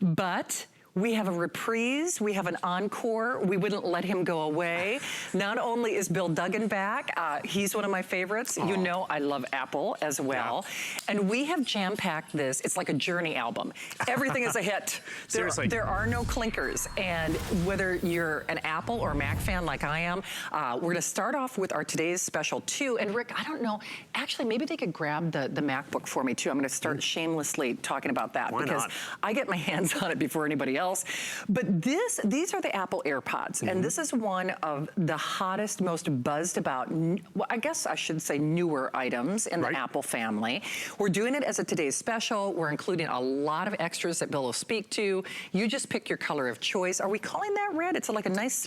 But we have a reprise, we have an encore, we wouldn't let him go away. Not only is Bill Duggan back, he's one of my favorites. You know I love Apple as well. Yeah. And we have jam-packed this, it's like a Journey album. Everything is a hit. Seriously. There are no clinkers. And whether you're an Apple or Mac fan like I am, we're gonna start off with our today's special too. And Rick, I don't know, actually maybe they could grab the MacBook for me too. I'm gonna start shamelessly talking about that. Why because not? I get my hands on it before anybody else. But these are the Apple Earpods, and this is one of the hottest, most buzzed about, well, I guess I should say newer items in the Apple family. We're doing it as a today's special. We're including a lot of extras that Bill will speak to. You just pick your color of choice. Are we calling that red? It's like a nice,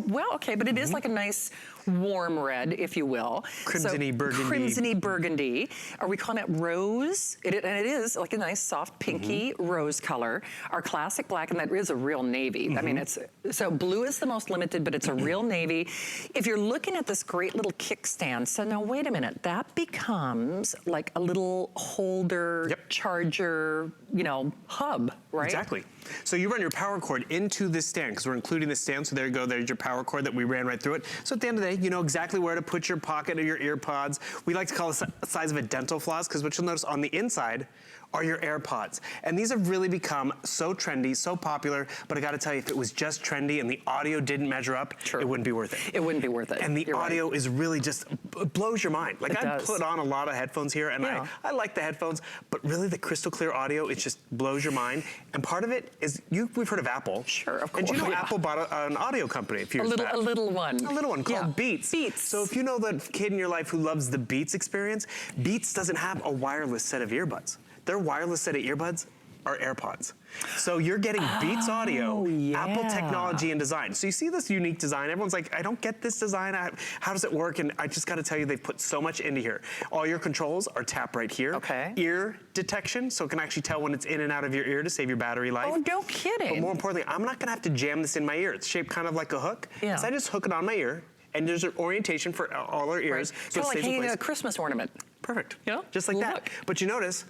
well, okay, but it is like a nice warm red, if you will. Crimson-y burgundy. Crimson-y burgundy. Are we calling it rose? And it is like a nice soft pinky rose color. Our classic black, and that is a real navy. I mean, so blue is the most limited, but it's a real navy. If you're looking at this great little kickstand, so now wait a minute, that becomes like a little holder, charger, you know, hub, right? Exactly. So you run your power cord into this stand, because we're including the stand, so there you go, there's your power cord that we ran right through it. So at the end of the day, you know exactly where to put your pocket or your earpods. We like to call it the size of a dental floss, because what you'll notice on the inside are your AirPods. And these have really become so trendy, so popular, but I gotta tell you, if it was just trendy and the audio didn't measure up, it wouldn't be worth it. It wouldn't be worth it. And the audio is really just, it blows your mind. Like I put on a lot of headphones here, and I like the headphones, but really the crystal clear audio, it just blows your mind. And part of it is, we've heard of Apple. Sure, of course. And you know Apple bought an audio company a few years back. A little one. A little one called Beats. Beats. So if you know that kid in your life who loves the Beats experience, Beats doesn't have a wireless set of earbuds. Their wireless set of earbuds are AirPods. So you're getting Beats audio, Apple technology and design. So you see this unique design. Everyone's like, I don't get this design. How does it work? And I just got to tell you, they've put so much into here. All your controls are tap right here. Okay. Ear detection, so it can actually tell when it's in and out of your ear to save your battery life. Oh, no kidding. But more importantly, I'm not going to have to jam this in my ear. It's shaped kind of like a hook. Yeah. So I just hook it on my ear. And there's an orientation for all our ears. Right. So like hanging a Christmas ornament. Perfect. Yeah. Just like that. But you notice,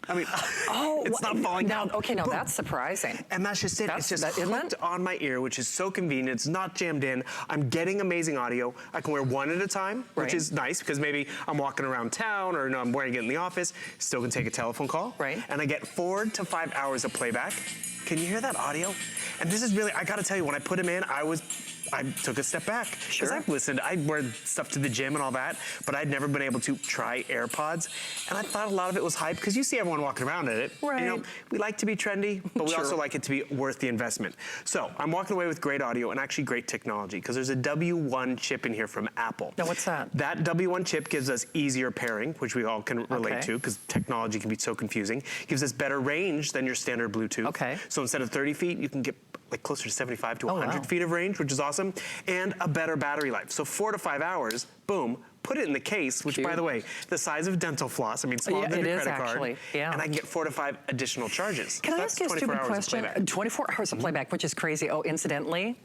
I mean, it's not falling down. Okay, now that's surprising. And that's just it. It's just hooked on my ear, which is so convenient. It's not jammed in. I'm getting amazing audio. I can wear one at a time, which is nice, because maybe I'm walking around town, or I'm wearing it in the office. Still can take a telephone call. Right. And I get 4 to 5 hours of playback. Can you hear that audio? And this is really, I gotta tell you, when I put them in, I took a step back. Because I've listened, I wear stuff to the gym and all that, but I'd never been able to try AirPods. And I thought a lot of it was hype, because you see everyone walking around in it. Right. And, you know, we like to be trendy, but we also like it to be worth the investment. So I'm walking away with great audio and actually great technology, because there's a W1 chip in here from Apple. Now what's that? That W1 chip gives us easier pairing, which we all can relate to, because technology can be so confusing. Gives us better range than your standard Bluetooth. Okay. So instead of 30 feet, you can get like closer to 75 to 100 feet of range, which is awesome, and a better battery life. So 4 to 5 hours, boom, put it in the case, which by the way, the size of dental floss, I mean, smaller than your credit card, and I can get 4 to 5 additional charges. Can I ask you a stupid question? 24 hours of playback, which is crazy. Oh, incidentally,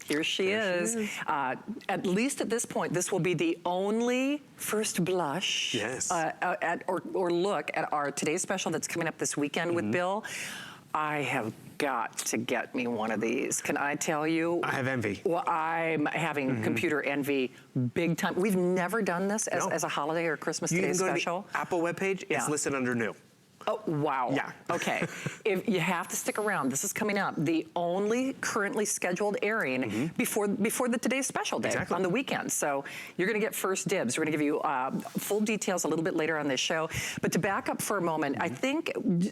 here she is. At least at this point, this will be the only first blush or look at our today's special that's coming up this weekend with Bill. I have got to get me one of these. Can I tell you? I have envy. Well, I'm having computer envy big time. We've never done this as a holiday or Christmas Day special. You can go to the Apple webpage, it's listed under new. Oh, wow. Yeah. Okay. If you have to stick around, this is coming up. The only currently scheduled airing before the today's special day on the weekend. So you're going to get first dibs. We're going to give you full details a little bit later on this show. But to back up for a moment, I think,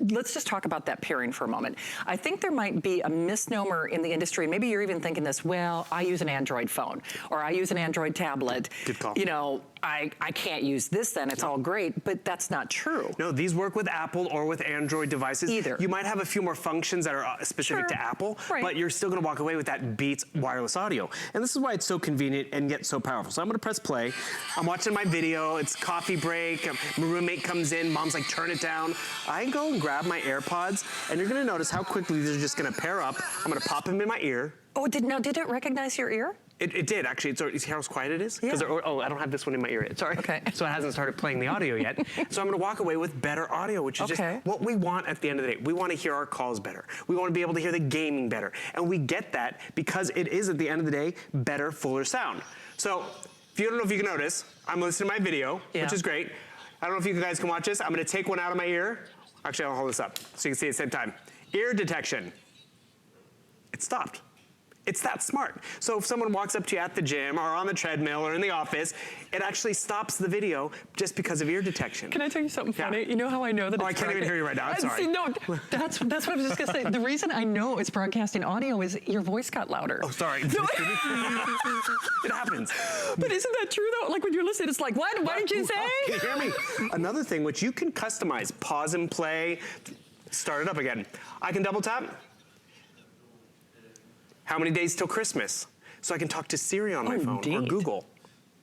let's just talk about that pairing for a moment. I think there might be a misnomer in the industry. Maybe you're even thinking this, well, I use an Android phone or I use an Android tablet. Good call. You know, I can't use this then, it's all great, but that's not true. No, these work with Apple or with Android devices. Either. You might have a few more functions that are specific to Apple, but you're still gonna walk away with that Beats wireless audio. And this is why it's so convenient and yet so powerful. So I'm gonna press play. I'm watching my video, it's coffee break, my roommate comes in, mom's like, turn it down. I go and grab my AirPods, and you're gonna notice how quickly they're just gonna pair up. I'm gonna pop them in my ear. Oh, did it recognize your ear? It did, actually. You see how quiet it is? Yeah. Oh, I don't have this one in my ear yet. Sorry. Okay. So it hasn't started playing the audio yet. So I'm going to walk away with better audio, which is just what we want at the end of the day. We want to hear our calls better. We want to be able to hear the gaming better. And we get that because it is, at the end of the day, better, fuller sound. So if you don't know if you can notice, I'm listening to my video, which is great. I don't know if you guys can watch this. I'm going to take one out of my ear. Actually, I'll hold this up so you can see at the same time. Ear detection. It stopped. It's that smart. So if someone walks up to you at the gym or on the treadmill or in the office, it actually stops the video just because of ear detection. Can I tell you something funny? You know how I know that it's I can't even hear you right now. I'm sorry. See, no, that's what I was just going to say. The reason I know it's broadcasting audio is your voice got louder. Oh, sorry. No. It happens. But isn't that true, though? Like when you're listening, it's like, what? What did you say? Can you hear me? Another thing which you can customize, pause and play, start it up again. I can double tap. How many days till Christmas? So I can talk to Siri on my phone or Google.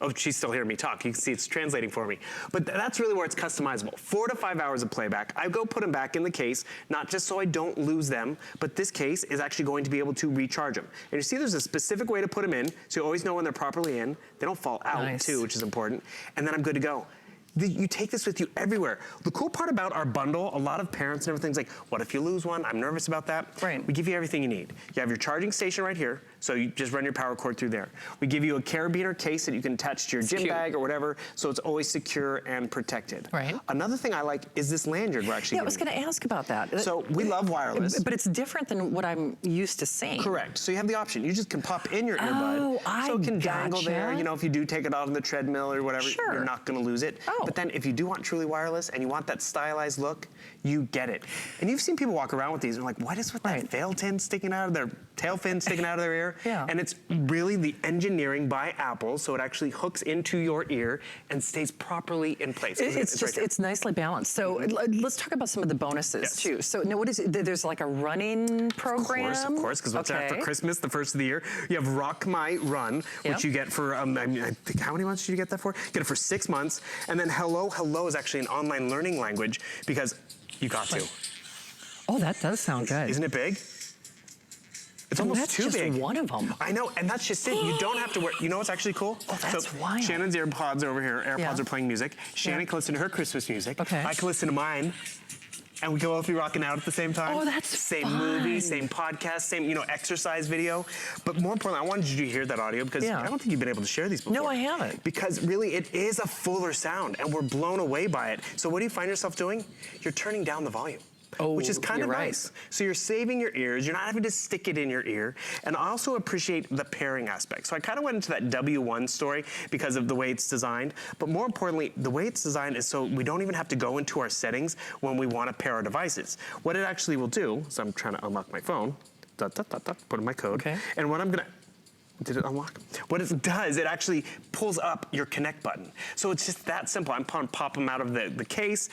Oh, she's still hearing me talk. You can see it's translating for me. But that's really where it's customizable. 4 to 5 hours of playback. I go put them back in the case, not just so I don't lose them, but this case is actually going to be able to recharge them. And you see there's a specific way to put them in, so you always know when they're properly in. They don't fall out too, which is important. And then I'm good to go. You take this with you everywhere. The cool part about our bundle, a lot of parents and everything's like, what if you lose one? I'm nervous about that. Right. We give you everything you need. You have your charging station right here, so you just run your power cord through there. We give you a carabiner case that you can attach to your gym bag or whatever, so it's always secure and protected. Right. Another thing I like is this lanyard we're actually I was going to ask about that. So we love wireless. But it's different than what I'm used to seeing. Correct. So you have the option. You just can pop in your earbud. So it can dangle there. You know, if you do take it off on the treadmill or whatever, you're not going to lose it. But then if you do want truly wireless and you want that stylized look, you get it. And you've seen people walk around with these and like, what is with that tail fin sticking out of their tail fin sticking out of their ear? And it's really the engineering by Apple, so it actually hooks into your ear and stays properly in place. It's just, it's nicely balanced. So let's talk about some of the bonuses too. So now what is it? There's like a running program? Of course, because what's after Christmas, the first of the year, you have Rock My Run, which you get for, I think, how many months did you get that for? You get it for 6 months. And then Hello is actually an online learning language because you got to. Oh, that does sound good. Isn't it big? It's almost too big. That's just one of them. I know, and that's just it. You don't have to wear, you know what's actually cool? Oh, that's wild. Shannon's AirPods over here. AirPods are playing music. Shannon can listen to her Christmas music. I can listen to mine. And we can both be rocking out at the same time. Oh, that's Same movie, same podcast, same, exercise video. But more importantly, I wanted you to hear that audio because I don't think you've been able to share these before. No, I haven't. Because really, it is a fuller sound, and we're blown away by it. So what do you find yourself doing? You're turning down the volume. Which is kind of nice. So you're saving your ears. You're not having to stick it in your ear. And I also appreciate the pairing aspect. So I kind of went into that W1 story because of the way it's designed. But more importantly, the way it's designed is so we don't even have to go into our settings when we want to pair our devices. What it actually will do, so I'm trying to unlock my phone, put in my code. And what I'm going to, did it unlock? What it does, it actually pulls up your connect button. So it's just that simple. I'm pop them out of the case.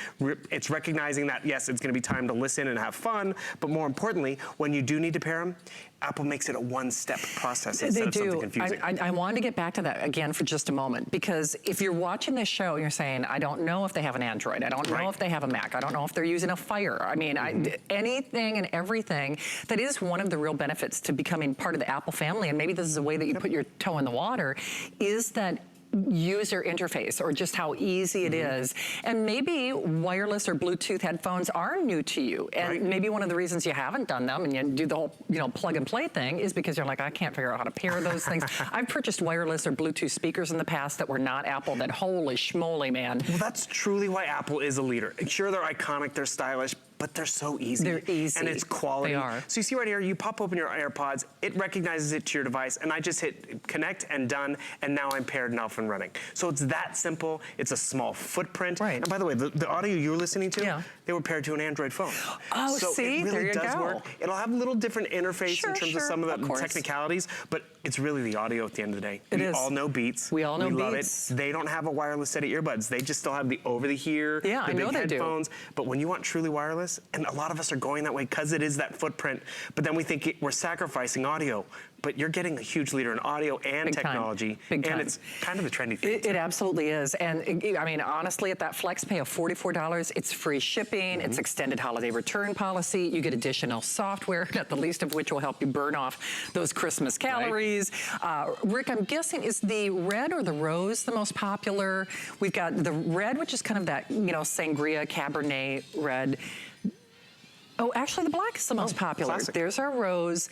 It's recognizing that, yes, it's gonna be time to listen and have fun, but more importantly, when you do need to pair them, Apple makes it a one-step process instead of something confusing. I wanted to get back to that again for just a moment, because if you're watching this show and you're saying, I don't know if they have an Android, I don't know if they have a Mac, I don't know if they're using a Fire. I mean, anything and everything, that is one of the real benefits to becoming part of the Apple family, and maybe this is a way that you put your toe in the water, is that user interface, or just how easy it is. And maybe wireless or Bluetooth headphones are new to you. And maybe one of the reasons you haven't done them and you do the whole, plug and play thing is because you're like, I can't figure out how to pair those things. I've purchased wireless or Bluetooth speakers in the past that were not Apple that, holy schmoly, man. Well, that's truly why Apple is a leader. Sure, they're iconic, they're stylish, but they're so easy. They're easy. And it's quality. They are. So you see right here, you pop open your AirPods, it recognizes it to your device, and I just hit connect and done, and now I'm paired and off and running. So it's that simple. It's a small footprint. And by the way, the audio you were listening to, they were paired to an Android phone. Oh, so see, it really there you does go. work. It'll have a little different interface in terms of some of the technicalities, but it's really the audio at the end of the day. We all know Beats. We all know Beats. We love it. They don't have a wireless set of earbuds. They just still have the over-the-ear, the big headphones. But when you want truly wireless, and a lot of us are going that way because it is that footprint, but then we think we're sacrificing audio. but you're getting a huge leader in audio and Big technology, Big time. and it's kind of a trendy thing. It absolutely is, and I mean, honestly, at that flex pay of $44, it's free shipping, it's extended holiday return policy, you get additional software, not the least of which will help you burn off those Christmas calories. Right. Rick, I'm guessing, is the red or the rose the most popular? We've got the red, which is kind of that, you know, sangria, Cabernet red. Oh, actually, the black is the most popular. Classic. There's our rose.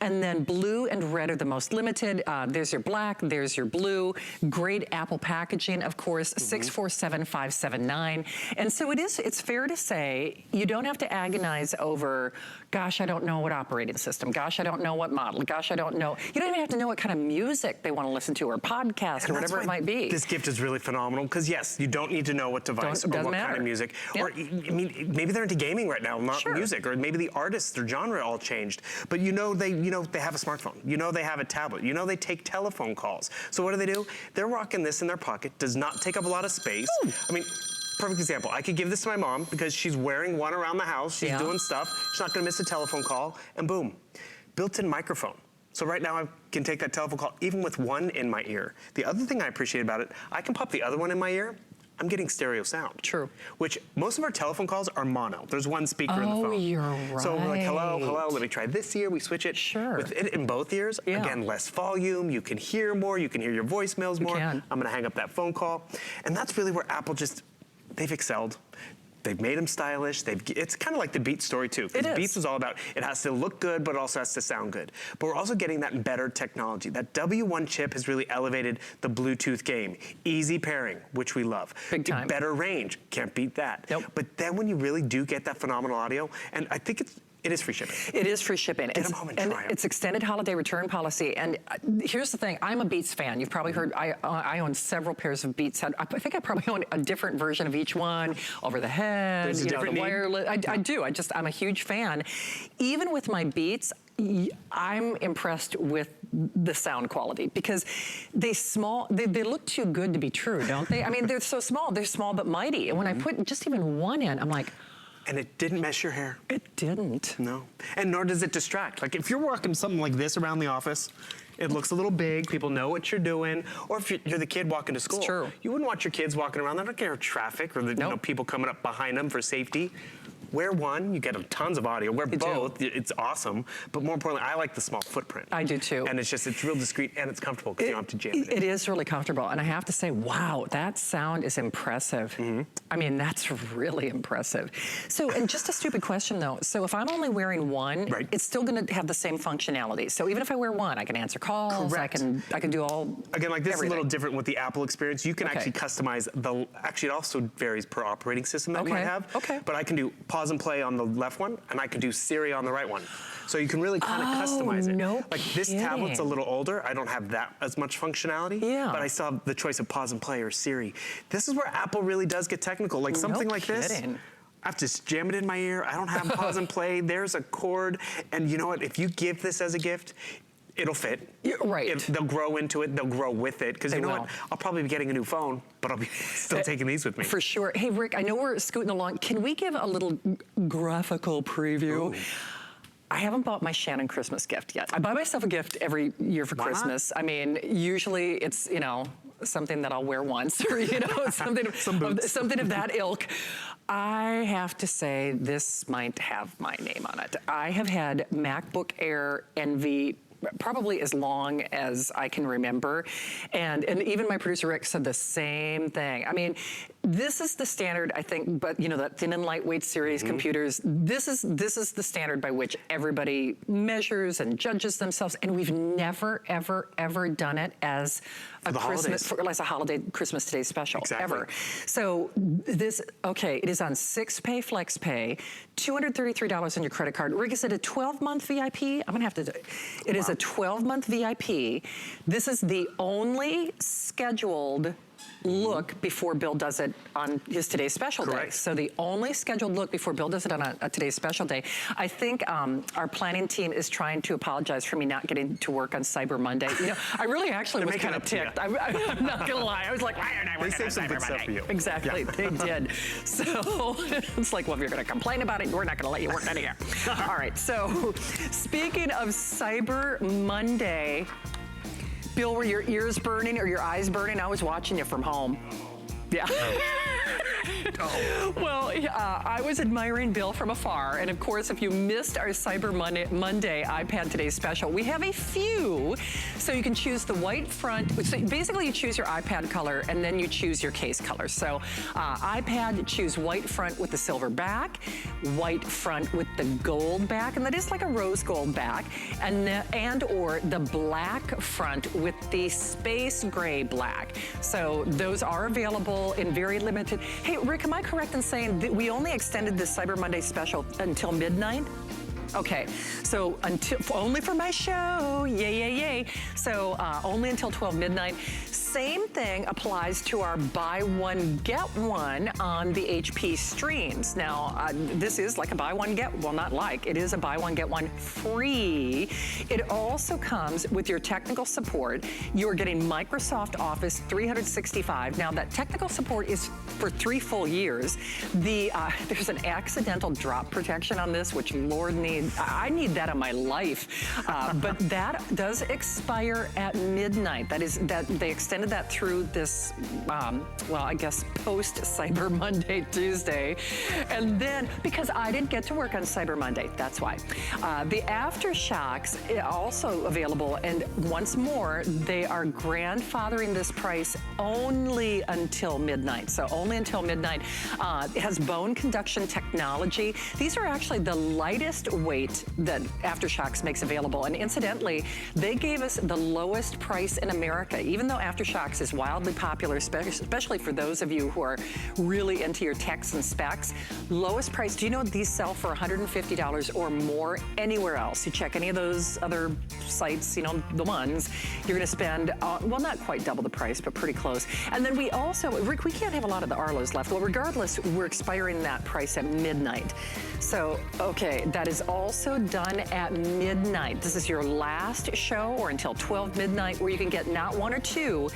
And then blue and red are the most limited. There's your black, there's your blue. Great Apple packaging, of course, 647579. And so it's fair to say you don't have to agonize over, gosh, I don't know what operating system. Gosh, I don't know what model. Gosh, I don't know. You don't even have to know what kind of music they want to listen to or podcast or whatever it might be. This gift is really phenomenal because, yes, you don't need to know what device or what kind of music. Yep. Or, I mean, maybe they're into gaming right now, not music. Or maybe the artists, their genre all changed. But you know they have a smartphone. You know they have a tablet. You know they take telephone calls. So what do? They're rocking this in their pocket. Does not take up a lot of space. Ooh. I mean, perfect example. I could give this to my mom because she's wearing one around the house. She's doing stuff. She's not going to miss a telephone call. And boom, built-in microphone. So right now I can take that telephone call even with one in my ear. The other thing I appreciate about it, I can pop the other one in my ear. I'm getting stereo sound. True. Which most of our telephone calls are mono. There's one speaker in the phone. Oh, you're right. So we're like, hello, let me try this ear. We switch it. Sure. With it in both ears, again, less volume. You can hear more. You can hear your voicemails more. I'm going to hang up that phone call. And that's really where Apple they've excelled. They've made them stylish. It's kind of like the Beats story too. Because Beats is all about, it has to look good, but it also has to sound good. But we're also getting that better technology. That W1 chip has really elevated the Bluetooth game. Easy pairing, which we love. Big time. Better range, can't beat that. Nope. But then when you really do get that phenomenal audio, and I think it is free shipping. It is free shipping. Get them home and try them. It's extended holiday return policy. And here's the thing, I'm a Beats fan. You've probably heard, I own several pairs of Beats. I think I probably own a different version of each one, over the head, there's a different wireless. I do, I'm a huge fan. Even with my Beats, I'm impressed with the sound quality because they look too good to be true, don't they? I mean, they're so small. They're small but mighty. And when I put just even one in, I'm like, and it didn't mess your hair. It didn't. No. And nor does it distract. Like if you're walking something like this around the office, it looks a little big, people know what you're doing, or if you're the kid walking to school. It's true. You wouldn't want your kids walking around, they're not gonna hear traffic or people coming up behind them for safety. Wear one, you get tons of audio. Wear both, it's awesome. But more importantly, I like the small footprint. I do too. And it's real discreet and it's comfortable because you don't have to jam it in. It is really comfortable. And I have to say, wow, that sound is impressive. I mean, that's really impressive. So, and just a stupid question though. So if I'm only wearing one, it's still gonna have the same functionality. So even if I wear one, I can answer calls, I can do all, again, like this is a little different with the Apple experience. You can actually customize actually it also varies per operating system that you might have. But I can do pause and play on the left one, and I can do Siri on the right one. So you can really kind of customize it. Like this tablet's a little older. I don't have that as much functionality, but I still have the choice of pause and play or Siri. This is where Apple really does get technical. Like something like this, I have to jam it in my ear. I don't have pause and play. There's a cord. And you know what? If you give this as a gift, it'll fit. They'll grow into it. They'll grow with it. Because you know what? I'll probably be getting a new phone, but I'll be still taking these with me. For sure. Hey, Rick, I know we're scooting along. Can we give a little graphical preview? Ooh. I haven't bought my Shannon Christmas gift yet. I buy myself a gift every year for Christmas. I mean, usually it's, something that I'll wear once or, something of that ilk. I have to say this might have my name on it. I have had MacBook Air Envy probably as long as I can remember. And even my producer Rick said the same thing. I mean, this is the standard, I think, but that thin and lightweight series computers, this is the standard by which everybody measures and judges themselves. And we've never, ever, ever done it as a holiday Christmas Today special, ever. So it is on 6-pay flex pay, $233 on your credit card. Rick, is it a 12-month VIP? I'm gonna have to do it. It is a 12-month VIP. This is the only scheduled look before Bill does it on his Today's Special Day. So the only scheduled look before Bill does it on a Today's Special Day. I think our planning team is trying to apologize for me not getting to work on Cyber Monday. You know, I really actually was kind of ticked. I'm not gonna lie. I was like, why aren't I working on Cyber Monday? For you. Exactly, they did. So it's like, well, if you're gonna complain about it, we're not gonna let you work any here. All right, so speaking of Cyber Monday, Bill, were your ears burning or your eyes burning? I was watching you from home. Yeah. Well, I was admiring Bill from afar, and of course, if you missed our Cyber Monday iPad Today's Special, we have a few. So you can choose the white front. So basically, you choose your iPad color, and then you choose your case color. So iPad, choose white front with the silver back, white front with the gold back, and that is like a rose gold back, and or the black front with the space gray black. So those are available in very limited. Hey, Rick, am I correct in saying that we only extended this Cyber Monday special until midnight? Okay, so only for my show, yay, yay, yay. So only until 12 midnight. Same thing applies to our buy one, get one on the HP streams. Now, this is like a buy one, get, well, not like, it is a buy one, get one free. It also comes with your technical support. You're getting Microsoft Office 365. Now, that technical support is for 3 full years. There's an accidental drop protection on this, which Lord needs. I need that in my life, but that does expire at midnight. That they extended that through this, well, I guess post Cyber Monday Tuesday, and then because I didn't get to work on Cyber Monday, that's why. The AfterShokz also available, and once more, they are grandfathering this price only until midnight. So only until midnight. It has bone conduction technology. These are actually the lightest weight that AfterShokz makes available. And incidentally, they gave us the lowest price in America, even though AfterShokz is wildly popular, especially for those of you who are really into your techs and specs. Lowest price, do you know these sell for $150 or more anywhere else? You check any of those other sites, you know, the ones, you're gonna spend, well, not quite double the price, but pretty close. And then we also, Rick, we can't have a lot of the Arlos left. Well, regardless, we're expiring that price at midnight. So, okay, that is also done at midnight. This is your last show or until 12 midnight where you can get not 1 or 2,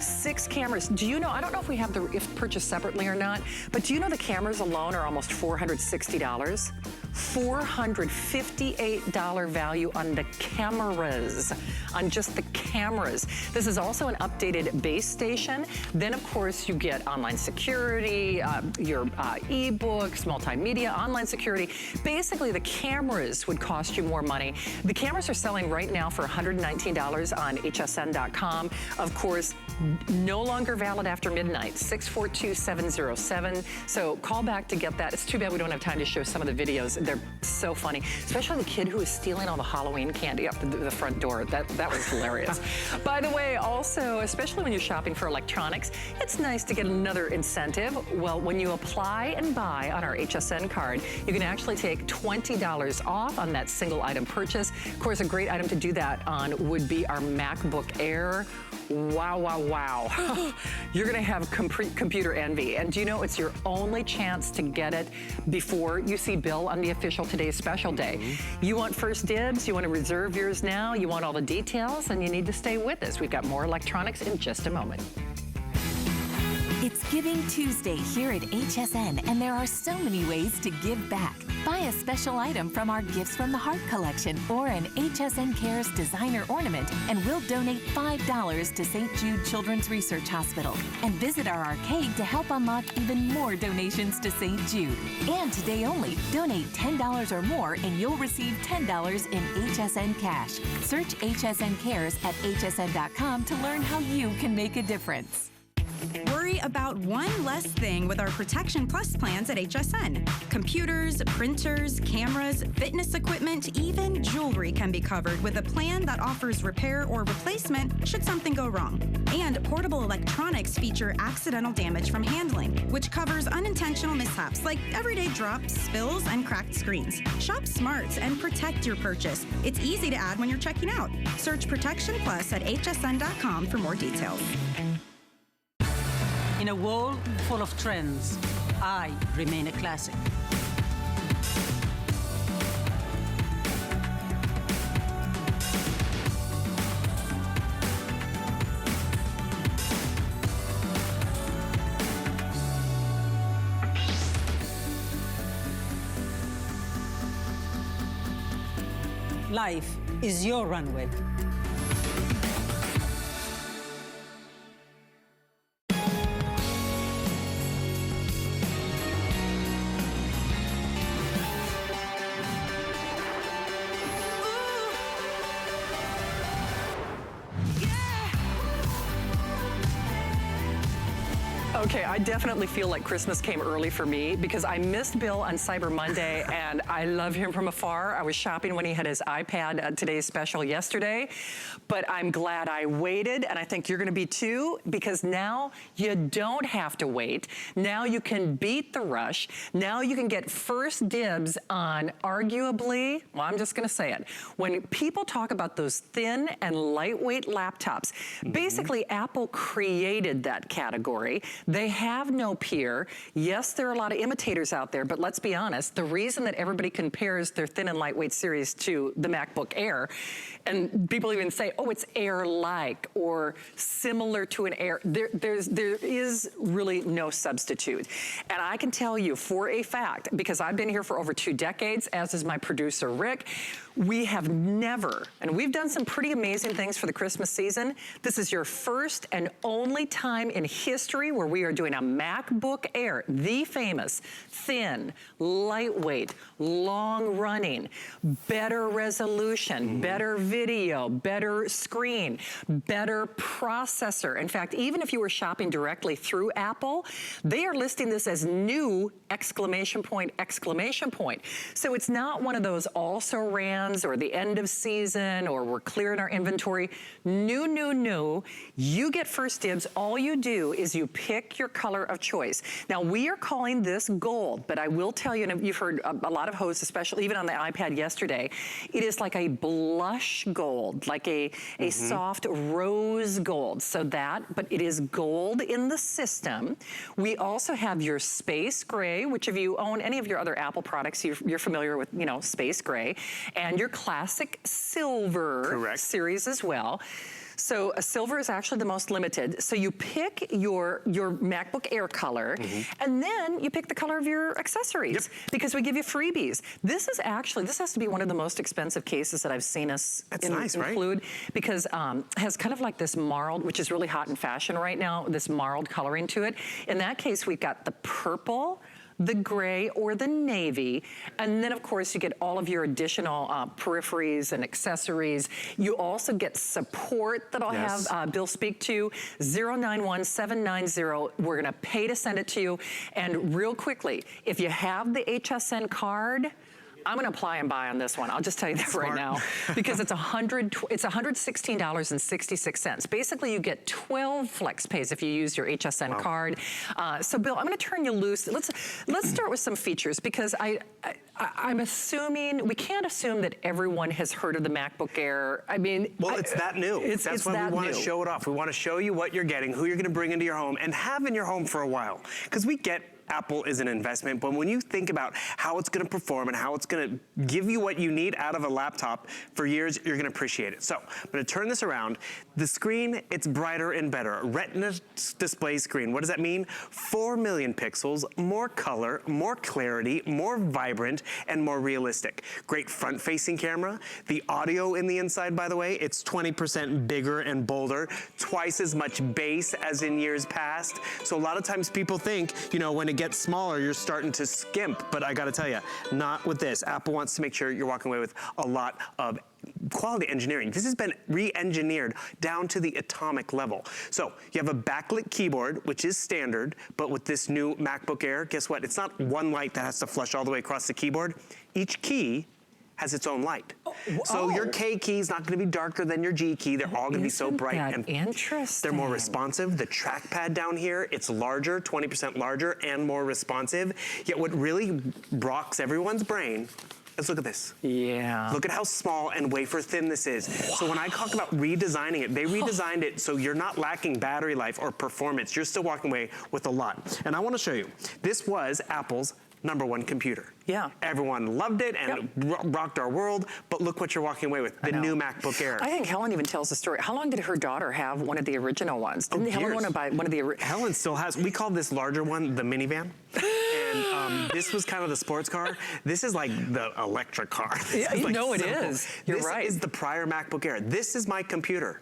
6 cameras. Do you know, I don't know if we have the purchased separately or not, but do you know the cameras alone are almost $460? $458 value on the cameras, on just the cameras. This is also an updated base station. Then, of course, you get online security, your ebooks, multimedia, online security. Basically, the cameras would cost you more money. The cameras are selling right now for $119 on hsn.com. Of course, no longer valid after midnight, 642-707. So call back to get that. It's too bad we don't have time to show some of the videos. They're so funny, especially the kid who was stealing all the Halloween candy up the front door. That was hilarious. By the way, also, especially when you're shopping for electronics, it's nice to get another incentive. Well, when you apply and buy on our HSN card, you can actually take $20 off on that single item purchase. Of course, a great item to do that on would be our MacBook Air. Wow, wow, wow. You're gonna have computer envy. And do you know, it's your only chance to get it before you see Bill on the official Today's Special Day. You want first dibs, you wanna reserve yours now, you want all the details, and you need to stay with us. We've got more electronics in just a moment. It's Giving Tuesday here at HSN, and there are so many ways to give back. Buy a special item from our Gifts from the Heart collection or an HSN Cares designer ornament, and we'll donate $5 to St. Jude Children's Research Hospital. And visit our arcade to help unlock even more donations to St. Jude. And today only, donate $10 or more and you'll receive $10 in HSN cash. Search HSN Cares at hsn.com to learn how you can make a difference. Worry about one less thing with our Protection Plus plans at HSN. Computers, printers, cameras, fitness equipment, even jewelry can be covered with a plan that offers repair or replacement should something go wrong. And portable electronics feature accidental damage from handling, which covers unintentional mishaps like everyday drops, spills, and cracked screens. Shop smart and protect your purchase. It's easy to add when you're checking out. Search Protection Plus at hsn.com for more details. In a world full of trends, I remain a classic. Life is your runway. Okay, I definitely feel like Christmas came early for me because I missed Bill on Cyber Monday and I love him from afar. I was shopping when he had his iPad Today's Special yesterday, but I'm glad I waited, and I think you're gonna be too, because now you don't have to wait. Now you can beat the rush. Now you can get first dibs on arguably, well, I'm just gonna say it. When people talk about those thin and lightweight laptops, basically Apple created that category. They have no peer. Yes, there are a lot of imitators out there, but let's be honest, the reason that everybody compares their thin and lightweight series to the MacBook Air, and people even say, oh, it's Air-like or similar to an Air, there is really no substitute. And I can tell you for a fact, because I've been here for over 2 decades, as is my producer, Rick, we have never, and we've done some pretty amazing things for the Christmas season. This is your first and only time in history where we are doing a MacBook Air, the famous, thin, lightweight, long running, better resolution, better video, better screen, better processor. In fact, even if you were shopping directly through Apple, they are listing this as new, exclamation point, exclamation point. So it's not one of those also ran or the end of season or we're clearing our inventory. New, new, new. You get first dibs. All you do is you pick your color of choice. Now we are calling this gold, but I will tell you, and you've heard a lot of hosts, especially even on the iPad yesterday, it is like a blush gold, like a soft rose gold. So that, but it is gold in the system. We also have your space gray, which if you own any of your other Apple products, you're familiar with, you know, space gray. And your classic silver series as well. So a silver is actually the most limited. So you pick your MacBook Air color, and then you pick the color of your accessories, because we give you freebies. This is actually, this has to be one of the most expensive cases that I've seen us include, because it has kind of like this marled, which is really hot in fashion right now, this marled coloring to it. In that case, we've got the purple, the gray or the navy, and then of course you get all of your additional peripheries and accessories. You also get support that I'll have Bill speak to, 091790. We're gonna pay to send it to you. And real quickly, if you have the HSN card, I'm gonna apply and buy on this one. I'll just tell you that right now, because it's $116.66. Basically, you get 12 flex pays if you use your HSN card. So, Bill, I'm gonna turn you loose. Let's start with some features, because I'm assuming, we can't assume that everyone has heard of the MacBook Air. I mean, well, it's that new. That's why we want to show it off. We want to show you what you're getting, who you're going to bring into your home, and have in your home for a while. Because we get Apple is an investment, but when you think about how it's going to perform and how it's going to give you what you need out of a laptop for years, you're going to appreciate it. So I'm going to turn this around. The screen, it's brighter and better. Retina display screen. What does that mean? 4 million pixels, more color, more clarity, more vibrant, and more realistic. Great front-facing camera. The audio in the inside, by the way, it's 20% bigger and bolder, twice as much bass as in years past. So a lot of times people think, you know, when it gets smaller, you're starting to skimp, but I gotta tell you, not with this. Apple wants to make sure you're walking away with a lot of quality engineering. This has been re-engineered down to the atomic level. So you have a backlit keyboard, which is standard, but with this new MacBook Air, guess what? It's not one light that has to flush all the way across the keyboard. Each key has its own light. So your K key is not gonna be darker than your G key. They're all gonna be so bright and interesting. They're more responsive. The trackpad down here, it's larger, 20% larger and more responsive. Yet what really rocks everyone's brain Let's look at this. Yeah. Look at how small and wafer thin this is. Wow. So when I talk about redesigning it, they redesigned it so you're not lacking battery life or performance. You're still walking away with a lot. And I want to show you. This was Apple's #1 computer. Yeah. Everyone loved it and rocked our world, but look what you're walking away with, the new MacBook Air. I think Helen even tells the story. How long did her daughter have one of the original ones? Didn't Helen want to buy one of the Helen still has, we call this larger one the minivan. And this was kind of the sports car. This is like the electric car. Yeah, like no, it is. You're right. This is the prior MacBook Air. This is my computer.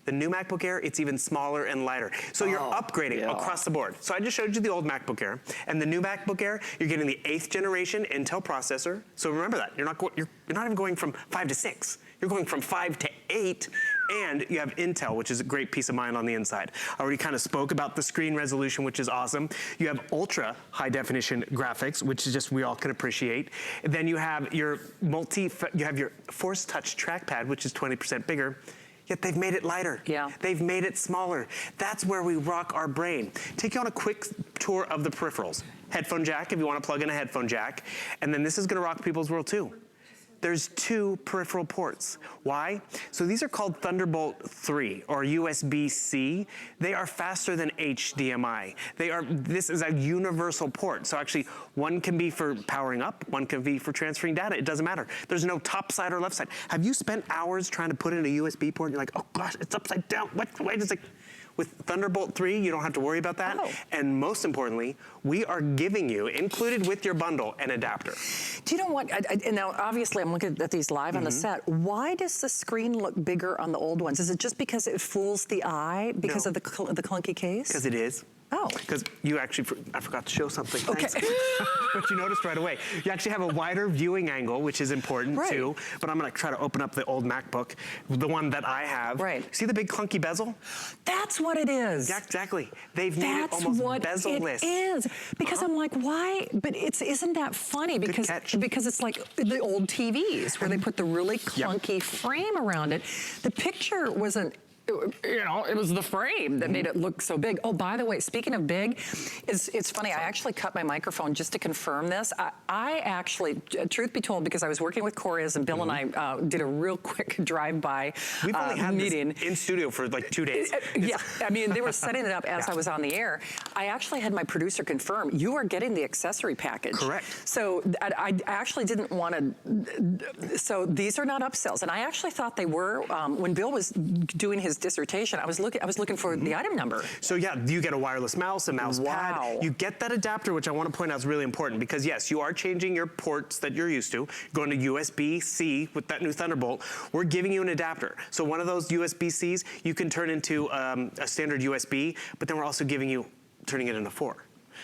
The new MacBook Air, it's even smaller and lighter. So you're upgrading across the board. So I just showed you the old MacBook Air. And the new MacBook Air, you're getting the 8th generation Intel processor. So remember that. You're not even going from 5 to 6. You're going from 5 to 8. And you have Intel, which is a great peace of mind on the inside. I already kind of spoke about the screen resolution, which is awesome. You have ultra high definition graphics, which is just we all can appreciate. And then you have your Force Touch trackpad, which is 20% bigger. Yet they've made it lighter. Yeah. They've made it smaller. That's where we rock our brain. Take you on a quick tour of the peripherals. Headphone jack, if you want to plug in a headphone jack. And then this is going to rock people's world too. There's 2 peripheral ports. Why? So these are called Thunderbolt 3 or USB-C. They are faster than HDMI. This is a universal port. So actually one can be for powering up, one can be for transferring data. It doesn't matter. There's no top side or left side. Have you spent hours trying to put in a USB port and you're like, oh gosh, it's upside down. Wait a second. With Thunderbolt 3, you don't have to worry about that. Oh. And most importantly, we are giving you, included with your bundle, an adapter. Do you know what? And now, obviously, I'm looking at these live on the set. Why does the screen look bigger on the old ones? Is it just because it fools the eye because of the clunky case? Because it is. Oh. Because you actually, I forgot to show something. Okay. But you noticed right away. You actually have a wider viewing angle, which is important too. But I'm going to try to open up the old MacBook, the one that I have. Right. See the big clunky bezel? That's what it is. Yeah, exactly. They've made it almost bezel-less. It is. Because I'm like, why? But isn't that funny? Because it's like the old TVs where they put the really clunky frame around it. The picture wasn't. It was the frame that made it look so big. Oh, by the way, speaking of big, it's funny. I actually cut my microphone just to confirm this. I actually, truth be told, because I was working with Corey's and Bill and I did a real quick drive-by We've only had meeting. This in studio for like 2 days. Yeah, I mean, they were setting it up as I was on the air. I actually had my producer confirm, you are getting the accessory package. Correct. So I actually didn't want to, so these are not upsells. And I actually thought they were, when Bill was doing his dissertation, I was looking for the item number. So yeah, you get a wireless mouse, a mouse pad. You get that adapter, which I want to point out is really important because yes, you are changing your ports that you're used to, going to USB-C with that new Thunderbolt. We're giving you an adapter. So one of those USB-Cs you can turn into a standard USB, but then we're also turning it into 4.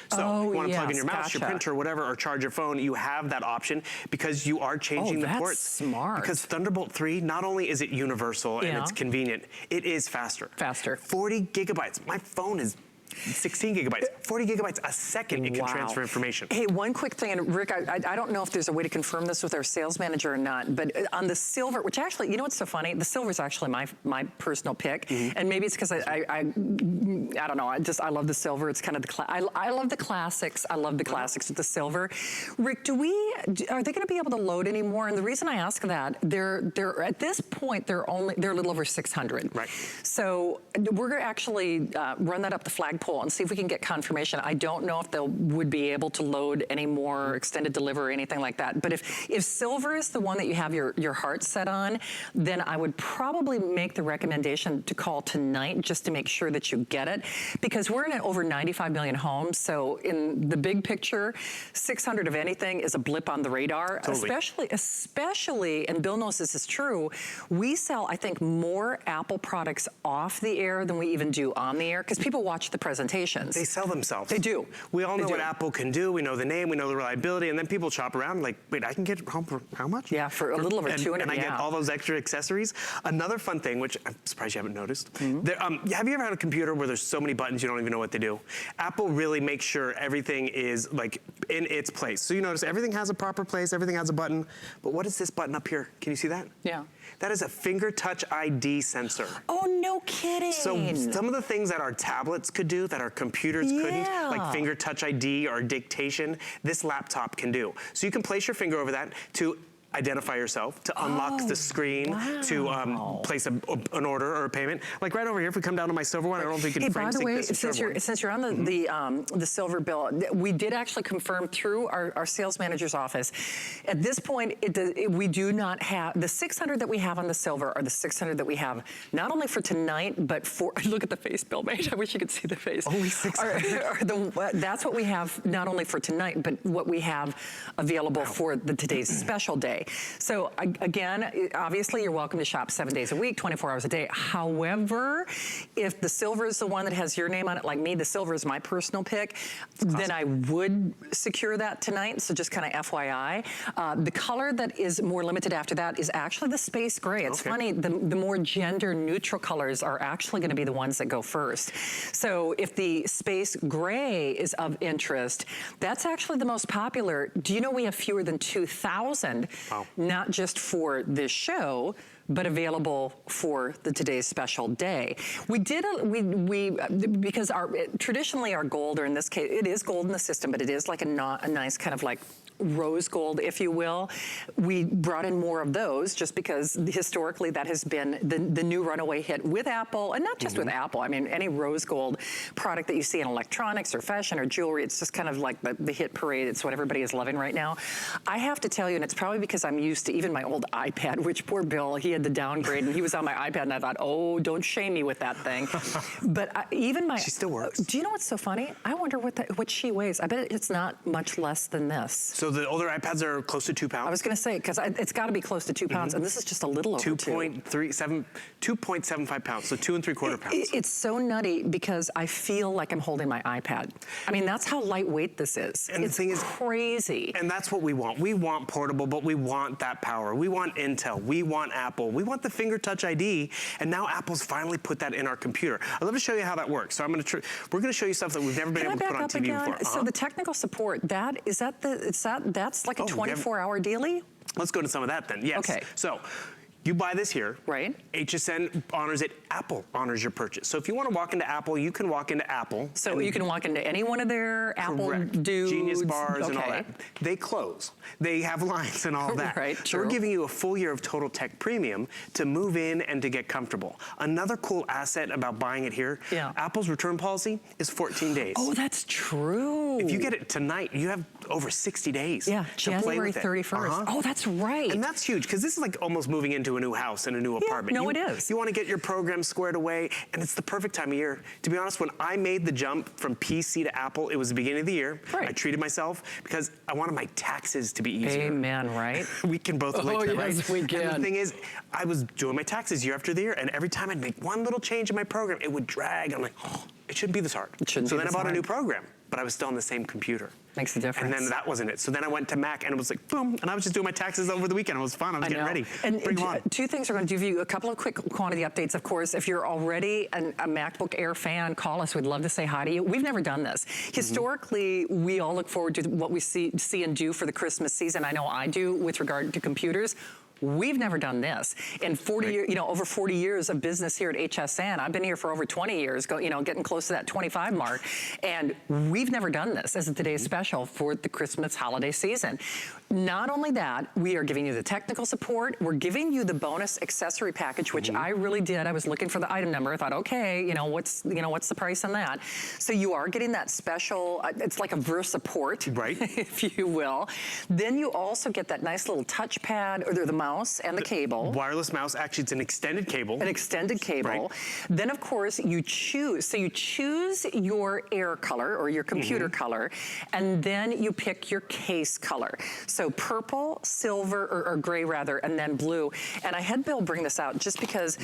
So you want to plug in your mouse, your printer, whatever, or charge your phone, you have that option because you are changing the ports. Smart. Because Thunderbolt 3, not only is it universal and it's convenient, it is faster. 40 gigabytes. My phone is 16 gigabytes, 40 gigabytes a second it can transfer information. Hey, one quick thing, and Rick, I don't know if there's a way to confirm this with our sales manager or not, but on the silver, which actually, you know what's so funny? The silver is actually my personal pick, and maybe it's because I don't know, I love the silver. It's kind of I love the classics. I love the classics with the silver. Rick, are they going to be able to load anymore? And the reason I ask that, they're at this point, they're a little over 600. Right. So we're going to actually run that up the flagpole and see if we can get confirmation. I don't know if they would be able to load any more extended delivery or anything like that. But if silver is the one that you have your heart set on, then I would probably make the recommendation to call tonight just to make sure that you get it. Because we're in over 95 million homes. So in the big picture, 600 of anything is a blip on the radar. Totally. Especially, and Bill knows this is true, we sell, I think, more Apple products off the air than we even do on the air because people watch the presentations. They sell themselves. They do. We all know what Apple can do. We know the name, we know the reliability, and then people shop around like, wait, I can get it home for how much? Yeah, for a little over 200. And I get all those extra accessories. Another fun thing, which I'm surprised you haven't noticed. Have you ever had a computer where there's so many buttons you don't even know what they do? Apple really makes sure everything is like in its place. So you notice everything has a proper place, everything has a button. But what is this button up here? Can you see that? Yeah. That is a finger touch ID sensor. Oh, no kidding. So some of the things that our tablets could do that our computers couldn't, like finger touch ID or dictation, this laptop can do. So you can place your finger over that to identify yourself, to unlock the screen, to place an order or a payment. Like right over here, if we come down to my silver one, I don't know if we can frame sync this. Since you're on the silver bill, we did actually confirm through our sales manager's office. At this point, we do not have, the 600 that we have on the silver are the 600 that we have, not only for tonight, but for, look at the face, Bill Mage, I wish you could see the face. Only 600? That's what we have, not only for tonight, but what we have available for today's special day. So again, obviously you're welcome to shop 7 days a week, 24 hours a day. However, if the silver is the one that has your name on it, like me, the silver is my personal pick, then I would secure that tonight. So just kind of FYI. The color that is more limited after that is actually the space gray. It's funny, the more gender neutral colors are actually going to be the ones that go first. So if the space gray is of interest, that's actually the most popular. Do you know we have fewer than 2,000? Wow. Not just for this show, but available for today's special day. We did, because traditionally our gold, or in this case, it is gold in the system, but it is like a nice kind of like rose gold, if you will. We brought in more of those just because historically that has been the new runaway hit with Apple, and not just with Apple. I mean, any rose gold product that you see in electronics or fashion or jewelry, it's just kind of like the hit parade. It's what everybody is loving right now. I have to tell you, and it's probably because I'm used to even my old iPad, which poor Bill, he had the downgrade and he was on my iPad and I thought, oh, don't shame me with that thing. But even my... She still works. Do you know what's so funny? I wonder what she weighs. I bet it's not much less than this. So the older iPads are close to 2 pounds? I was going to say, because it's got to be close to 2 pounds, and this is just a little over 2.75 pounds, so 2 3/4 pounds. It's so nutty because I feel like I'm holding my iPad. I mean, that's how lightweight this is. And it's the thing is crazy. And that's what we want. We want portable, but we want that power. We want Intel. We want Apple. We want the finger touch ID, and now Apple's finally put that in our computer. I'd love to show you how that works. So we're going to show you stuff that we've never been able to put on TV before. So the technical support, that's like a 24-hour dealie? Let's go to some of that then. Yes. Okay. So you buy this here. Right. HSN honors it. Apple honors your purchase. So if you want to walk into Apple, you can walk into Apple. So you can walk into any one of their Apple dudes. Genius bars and all that. They close. They have lines and all that. Right, so true. we're giving you a full year of Total Tech Premium to move in and to get comfortable. Another cool asset about buying it here, Apple's return policy is 14 days. Oh, that's true. If you get it tonight, you have over 60 days to play with it. January 31st. Oh, that's right. And that's huge, because this is like almost moving into a new house and a new apartment. No, it is. You want to get your program squared away, and it's the perfect time of year. To be honest, when I made the jump from PC to Apple, it was the beginning of the year. Right. I treated myself because I wanted my taxes to be easier. Amen, right? We can both relate to that, right? Yes, we can. And the thing is, I was doing my taxes year after year, and every time I'd make one little change in my program, it would drag. I'm like, oh, it shouldn't be this hard. So then I bought a new program, but I was still on the same computer. Makes a difference. And then that wasn't it. So then I went to Mac, and it was like, boom, and I was just doing my taxes over the weekend. It was fun. I was getting ready. And bring them on. Two things are going to give you a couple of quick quantity updates. Of course, if you're already a MacBook Air fan, call us. We'd love to say hi to you. We've never done this. Historically, we all look forward to what we see and do for the Christmas season. I know I do with regard to computers. We've never done this. In 40 years, over 40 years of business here at HSN, I've been here for over 20 years, getting close to that 25 mark, and we've never done this as a today's special for the Christmas holiday season. Not only that, we are giving you the technical support, we're giving you the bonus accessory package, which I really did. I was looking for the item number. I thought, okay, what's the price on that? So you are getting that special, it's like a VersaPort, right, if you will. Then you also get that nice little touchpad, or the mouse and the cable. Wireless mouse, actually it's an extended cable. An extended cable. Right. Then of course you choose your Air color or your computer color, and then you pick your case color. So purple, silver, or gray rather, and then blue. And I had Bill bring this out just because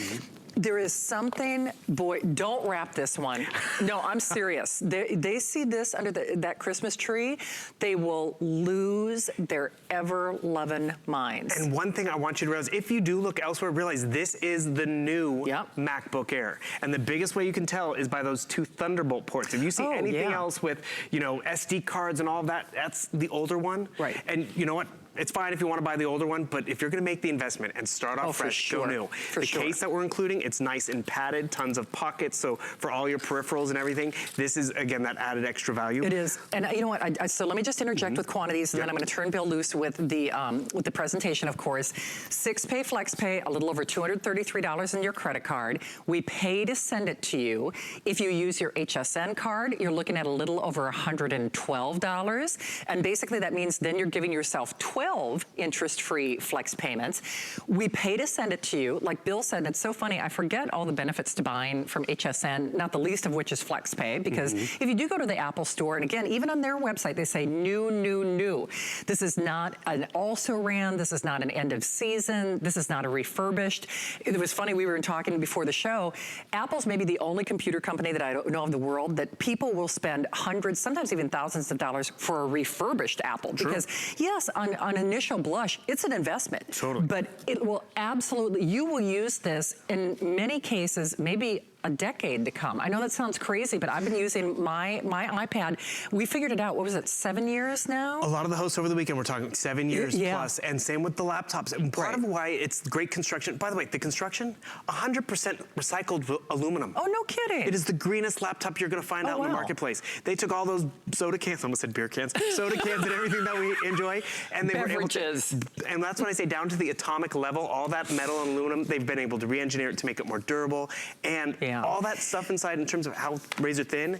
there is something, boy, don't wrap this one. No, I'm serious. They see this under that Christmas tree, they will lose their ever-loving minds. And one thing I want you to realize, if you do look elsewhere, realize this is the new MacBook Air. And the biggest way you can tell is by those 2 Thunderbolt ports. If you see anything else with, SD cards and all of that, that's the older one. Right. And you know what? It's fine if you want to buy the older one, but if you're going to make the investment and start off fresh, go new. The case that we're including, it's nice and padded, tons of pockets, so for all your peripherals and everything, this is, again, that added extra value. It is. And you know what, so let me just interject with quantities, and then I'm going to turn Bill loose with the presentation, of course. 6-pay, FlexPay, a little over $233 in your credit card. We pay to send it to you. If you use your HSN card, you're looking at a little over $112. And basically that means then you're giving yourself 12 interest-free flex payments. We pay to send it to you. Like Bill said, it's so funny, I forget all the benefits to buying from HSN, not the least of which is FlexPay, because if you do go to the Apple store, and again, even on their website, they say new, new, new. This is not an also-ran, this is not an end of season, this is not a refurbished. It was funny, we were talking before the show, Apple's maybe the only computer company that I don't know of the world that people will spend hundreds, sometimes even thousands of dollars for a refurbished Apple. Because yes, on initial blush, it's an investment. But it will absolutely, you will use this in many cases, maybe a decade to come. I know that sounds crazy, but I've been using my iPad. We figured it out, what was it, 7 years now? A lot of the hosts over the weekend were talking 7 years plus, and same with the laptops. And part of why it's great construction, by the way, the construction, 100% recycled aluminum. Oh, no kidding. It is the greenest laptop you're gonna find out in the marketplace. They took all those soda cans, I almost said beer cans, soda cans and everything that we enjoy, and they were able to, and that's when I say down to the atomic level, all that metal and aluminum, they've been able to re-engineer it to make it more durable, and all that stuff inside in terms of how razor thin.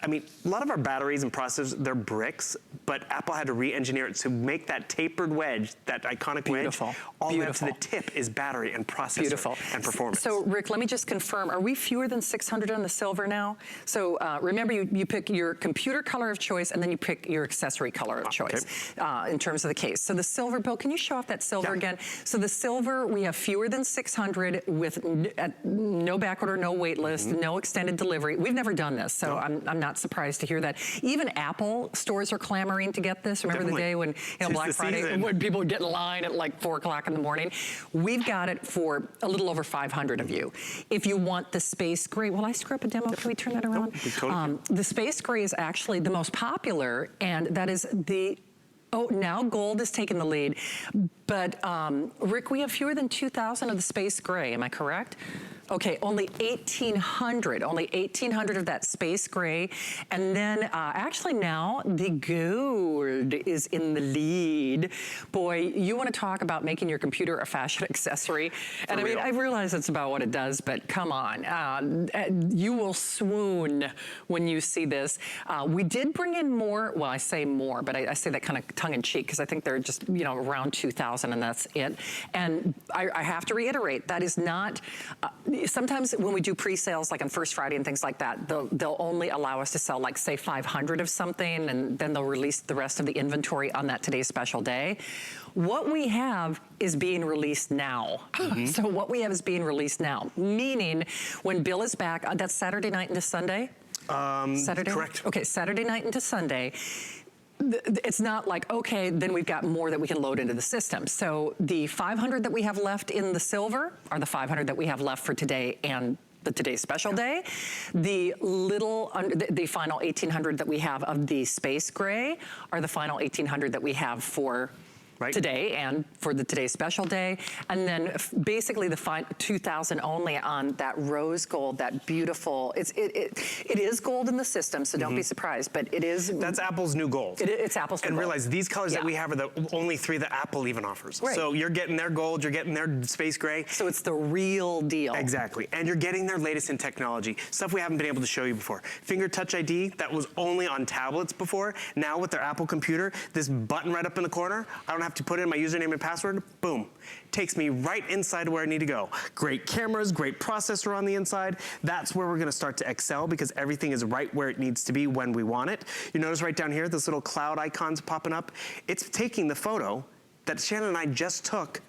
I mean, a lot of our batteries and processors, they're bricks, but Apple had to re-engineer it to make that tapered wedge, that iconic wedge, all the way up to the tip is battery and processor and performance. So Rick, let me just confirm, are we fewer than 600 on the silver now? So remember, you pick your computer color of choice, and then you pick your accessory color of choice in terms of the case. So the silver, Bill, can you show off that silver again? So the silver, we have fewer than 600 with no back order, no wait list, no extended delivery. We've never done this, so I'm not surprised to hear that. Even Apple stores are clamoring to get this. Remember the day when, you know, Black Friday, when people would get in line at like 4 o'clock in the morning? We've got it for a little over 500 of you. If you want the space gray, will I screw up a demo? Can we turn that around? The space gray is actually the most popular, and that is the, now gold is taking the lead. But Rick, we have fewer than 2,000 of the space gray, am I correct? Okay, only 1,800 of that space gray. And then actually now the gold is in the lead. Boy, you wanna talk about making your computer a fashion accessory. And I mean, I realize it's about what it does, but come on. You will swoon when you see this. We did bring in more, well, I say more, but I say that kind of tongue in cheek because I think they're just, you know, around 2,000 and that's it. And I have to reiterate, that is not, sometimes when we do pre-sales, like on First Friday and things like that, they'll only allow us to sell like say 500 of something, and then they'll release the rest of the inventory on that today's special day. What we have is being released now. So what we have is being released now, meaning when Bill is back, that's Saturday night into Sunday? Saturday? Correct. Okay, Saturday night into Sunday. It's not like, okay, then we've got more that we can load into the system. So the 500 that we have left in the silver are the 500 that we have left for today and the today's special day. The the final 1,800 that we have of the space gray are the final 1,800 that we have for today and for the today's special day. And then basically the 2,000 only on that rose gold, that beautiful, it is gold in the system, so don't be surprised, but it is. That's Apple's new gold. It's Apple's new gold. And realize these colors that we have are the only 3 that Apple even offers. So you're getting their gold, you're getting their space gray. So it's the real deal. Exactly, and you're getting their latest in technology, stuff we haven't been able to show you before. Finger Touch ID, that was only on tablets before. Now with their Apple computer, this button right up in the corner, I don't have to put in my username and password, boom. Takes me right inside where I need to go. Great cameras, great processor on the inside. That's where we're gonna start to excel because everything is right where it needs to be when we want it. You notice right down here, this little cloud icon's popping up. It's taking the photo that Shannon and I just took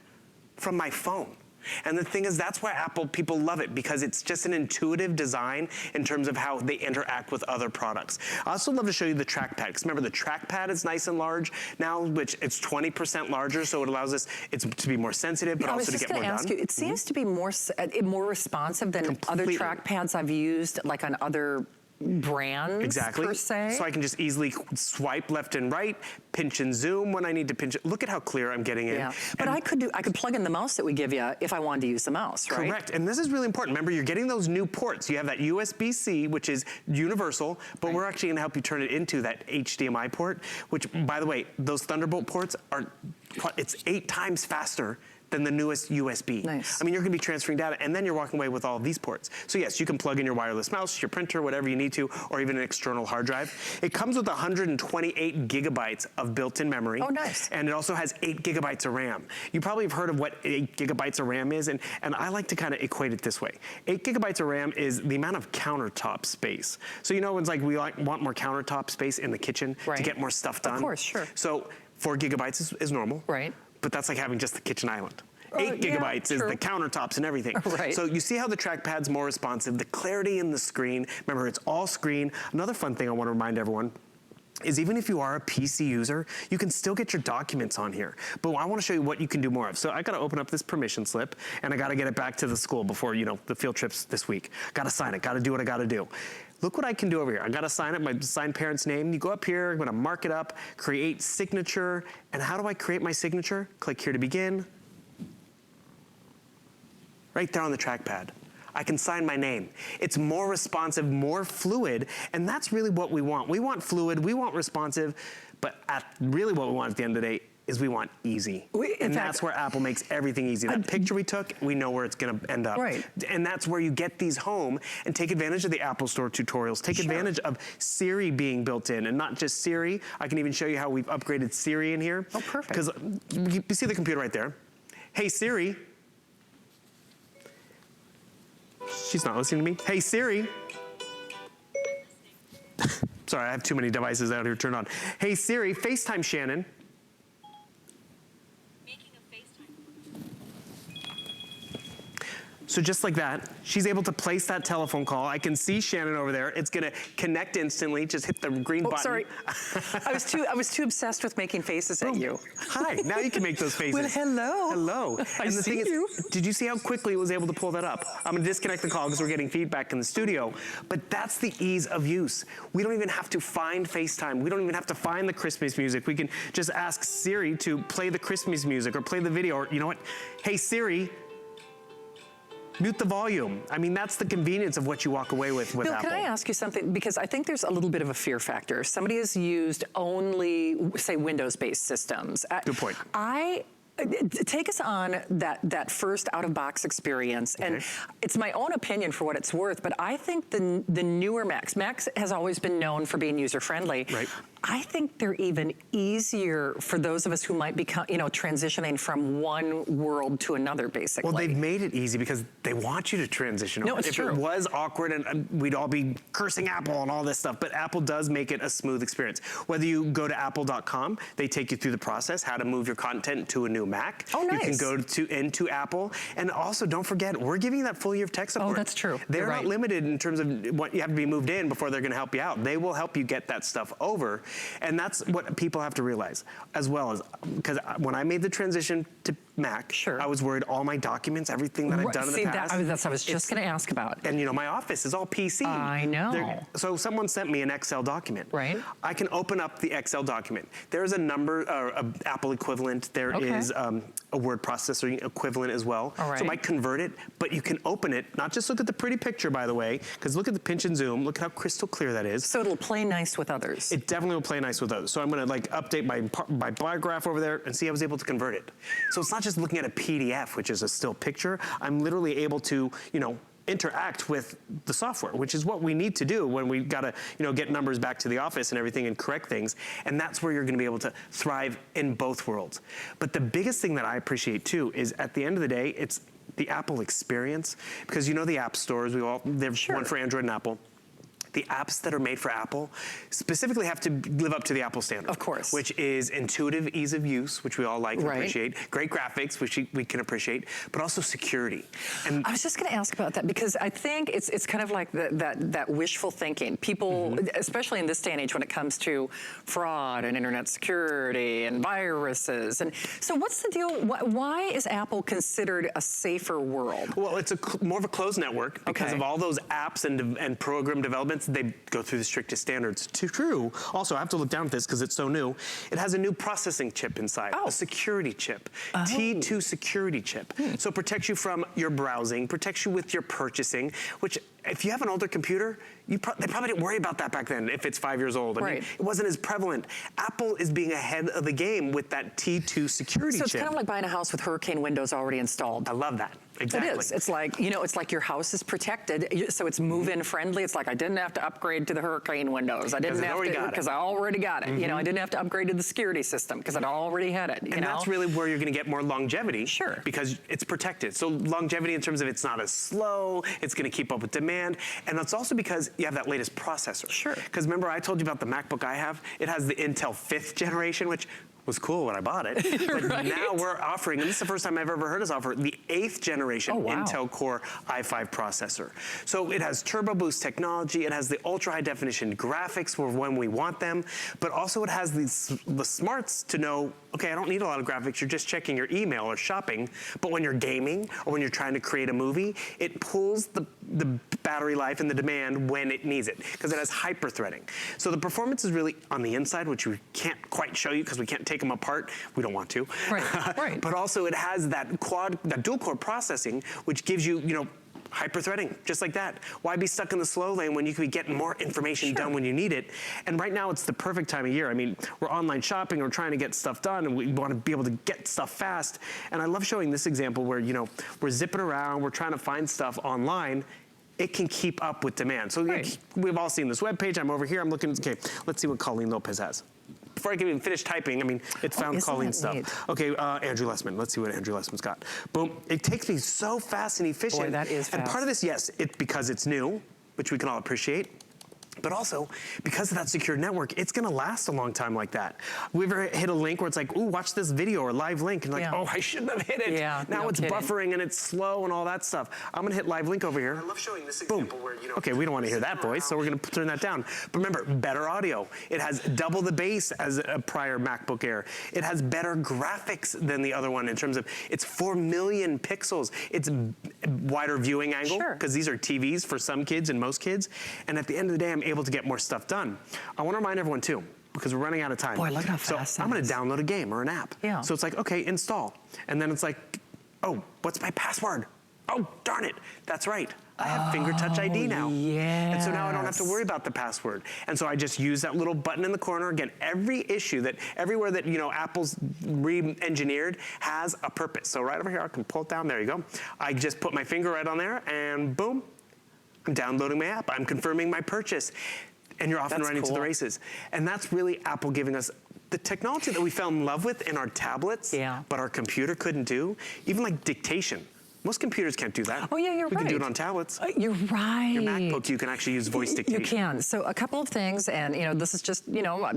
from my phone. And the thing is, that's why Apple people love it, because it's just an intuitive design in terms of how they interact with other products. I also love to show you the trackpad, because remember the trackpad is nice and large now, which it's 20% larger, so it allows us to be more sensitive, but also to get more done. I was just going to ask you, it seems to be more responsive than other trackpads I've used, like on other brands per se. So I can just easily swipe left and right, pinch and zoom when I need to pinch it. Look at how clear I'm getting in. Yeah, but I could plug in the mouse that we give you if I wanted to use the mouse, right? Correct, and this is really important. Remember, you're getting those new ports. You have that USB-C, which is universal, but we're actually gonna help you turn it into that HDMI port, which, by the way, those Thunderbolt ports it's 8 times faster than the newest USB. Nice. I mean, you're gonna be transferring data, and then you're walking away with all of these ports. So yes, you can plug in your wireless mouse, your printer, whatever you need to, or even an external hard drive. It comes with 128 gigabytes of built-in memory. Oh, nice. And it also has 8 gigabytes of RAM. You probably have heard of what 8 gigabytes of RAM is, and I like to kind of equate it this way. 8 gigabytes of RAM is the amount of countertop space. So you know, it's like we want more countertop space in the kitchen to get more stuff done. Of course, sure. So 4 gigabytes is normal. Right. But that's like having just the kitchen island. 8 gigabytes is the countertops and everything. Right. So you see how the trackpad's more responsive, the clarity in the screen. Remember, it's all screen. Another fun thing I want to remind everyone is even if you are a PC user, you can still get your documents on here. But I want to show you what you can do more of. So I got to open up this permission slip, and I got to get it back to the school before, you know, the field trips this week. Got to sign it, got to do what I got to do. Look what I can do over here. I gotta sign it, my signed parent's name. You go up here, I'm gonna mark it up, create signature, and how do I create my signature? Click here to begin. Right there on the trackpad. I can sign my name. It's more responsive, more fluid, and that's really what we want. We want fluid, we want responsive, but really what we want at the end of the day is we want easy. And that's where Apple makes everything easy. That picture we took, we know where it's gonna end up. Right. And that's where you get these home and take advantage of the Apple Store tutorials. Take advantage of Siri being built in, and not just Siri. I can even show you how we've upgraded Siri in here. Oh, perfect. Because you see the computer right there. Hey Siri. She's not listening to me. Hey Siri. Sorry, I have too many devices out here turned on. Hey Siri, FaceTime Shannon. So just like that, she's able to place that telephone call. I can see Shannon over there. It's gonna connect instantly. Just hit the green button. Sorry, I was too obsessed with making faces at you. Hi, now you can make those faces. Well, hello. Hello. I And the see thing you. is, did you see how quickly it was able to pull that up? I'm gonna disconnect the call because we're getting feedback in the studio, but that's the ease of use. We don't even have to find FaceTime. We don't even have to find the Christmas music. We can just ask Siri to play the Christmas music or play the video, or you know what? Hey Siri, mute the volume. I mean, that's the convenience of what you walk away with Bill, Apple. can I ask you something? Because I think there's a little bit of a fear factor. If somebody has used only, say, Windows-based systems. Good point. Take us on that first out-of-box experience, and it's my own opinion for what it's worth, but I think the newer Macs has always been known for being user-friendly. Right. I think they're even easier for those of us who might be, transitioning from one world to another, basically. Well, they've made it easy because they want you to transition. No, it's if true. it was awkward and we'd all be cursing Apple and all this stuff, but Apple does make it a smooth experience. Whether you go to apple.com, they take you through the process, how to move your content to a new Mac. Oh, nice. You can go into Apple, and also don't forget, we're giving you that full year of tech support. Oh, that's true. They're You're not right. limited in terms of what you have to be moved in before they're going to help you out. They will help you get that stuff over, and that's what people have to realize, as well as, because when I made the transition to Mac, I was worried all my documents, everything that I've done in the past. That's what I was just going to ask about. And my office is all PC. I know. So someone sent me an Excel document. Right. I can open up the Excel document. There's a number, an Apple equivalent. There is a word processor equivalent as well. All right. So I might convert it, but you can open it, not just look at the pretty picture, by the way, because look at the pinch and zoom. Look at how crystal clear that is. So it'll play nice with others. It definitely will play nice with others. So I'm going to update my bar graph over there and see I was able to convert it. So it's not just looking at a PDF, which is a still picture. I'm literally able to, interact with the software, which is what we need to do when we gotta, get numbers back to the office and everything and correct things. And that's where you're gonna be able to thrive in both worlds. But the biggest thing that I appreciate too is at the end of the day, it's the Apple experience, because the app stores, there's one for Android and Apple. The apps that are made for Apple specifically have to live up to the Apple standard. Of course. Which is intuitive ease of use, which we all like and Right. appreciate. Great graphics, which we can appreciate, but also security. And I was just going to ask about that because I think it's kind of like that wishful thinking. People, especially in this day and age when it comes to fraud and internet security and viruses. And so what's the deal? Why is Apple considered a safer world? well, it's more of a closed network because of all those apps and program development performance, they go through the strictest standards. True. Also, I have to look down at this because it's so new. It has a new processing chip inside, a security chip, T2 security chip. So it protects you from your browsing, protects you with your purchasing, which if you have an older computer, they probably didn't worry about that back then if it's 5 years old. I mean, it wasn't as prevalent. Apple is being ahead of the game with that T2 security chip. So it's kind of like buying a house with hurricane windows already installed. I love that. Exactly. It is. It's like, you know, it's like your house is protected, so it's move-in friendly. It's like I didn't have to upgrade to the hurricane windows. I didn't have to, because I already got it. You know, I didn't have to upgrade to the security system because I'd already had it. And that's really where you're going to get more longevity. Sure. Because it's protected. So longevity in terms of it's not as slow, it's going to keep up with demand, and it's also because you have that latest processor. Sure. Because remember I told you about the MacBook I have? It has the Intel 5th generation, which was cool when I bought it. But now we're offering, and this is the first time I've ever heard us offer, the 8th generation Intel Core i5 processor. So it has Turbo Boost technology, it has the ultra high definition graphics for when we want them, but also it has the smarts to know, okay, I don't need a lot of graphics, you're just checking your email or shopping, but when you're gaming or when you're trying to create a movie, it pulls the battery life and the demand when it needs it, because it has hyper threading. So the performance is really on the inside, which we can't quite show you because we can't take them apart. We don't want to. Right. But also it has that dual core processing, which gives you, you know, hyper-threading, just like that. Why be stuck in the slow lane when you could be getting more information done when you need it? And right now it's the perfect time of year. I mean, we're online shopping, we're trying to get stuff done, and we want to be able to get stuff fast. And I love showing this example where, you know, we're zipping around, we're trying to find stuff online. It can keep up with demand. So we've all seen this webpage. I'm over here, I'm looking, okay, let's see what Colleen Lopez has. Before I can even finish typing, I mean, it found Colleen's stuff. Neat. Okay, Andrew Lessman. Let's see what Andrew Lessman's got. Boom. It takes me so fast and efficient. Boy, that is fast. And part of this, yes, because it's new, which we can all appreciate. But also, because of that secure network, it's gonna last a long time like that. We've ever hit a link where it's like, ooh, watch this video or live link, and like, oh, I shouldn't have hit it. Now it's buffering and it's slow and all that stuff. I'm gonna hit live link over here. I love showing this example where, you know, okay, we don't wanna hear that voice, so we're gonna turn that down. But remember, better audio. It has double the bass as a prior MacBook Air. It has better graphics than the other one in terms of, it's 4 million pixels. It's wider viewing angle, because these are TVs for some kids and most kids. And at the end of the day, I'm able to get more stuff done. I want to remind everyone too, because we're running out of time. Boy, look how fast So I'm going to download a game or an app. So it's like, okay, install. And then it's like, oh, what's my password? Oh, darn it. That's right. I have finger touch ID now. And so now I don't have to worry about the password. And so I just use that little button in the corner. Again, everywhere that, you know, Apple's re-engineered has a purpose. So right over here, I can pull it down. There you go. I just put my finger right on there and boom, I'm downloading my app. I'm confirming my purchase. And you're off and running to the races. And that's really Apple giving us the technology that we fell in love with in our tablets, but our computer couldn't do, even like dictation. Most computers can't do that. Oh yeah, you're right. We can do it on tablets. You're right. Your MacBook, you can actually use voice dictation. You can. So a couple of things, and you know, this is just, you know,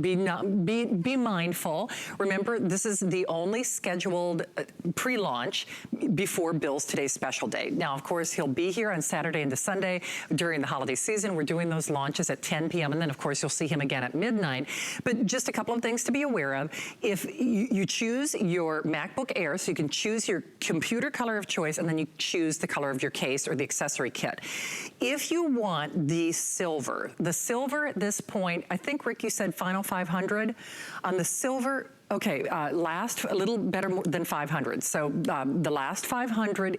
be mindful. Remember, this is the only scheduled pre-launch before Bill's Today's Special Day. Now, of course, he'll be here on Saturday into Sunday during the holiday season. We're doing those launches at 10 p.m. and then, of course, you'll see him again at midnight. But just a couple of things to be aware of. If you choose your MacBook Air, so you can choose your computer color of choice, and then you choose the color of your case or the accessory kit. If you want the silver at this point, I think, Rick, you said final 500. On the silver, okay, last a little better than 500. So the last 500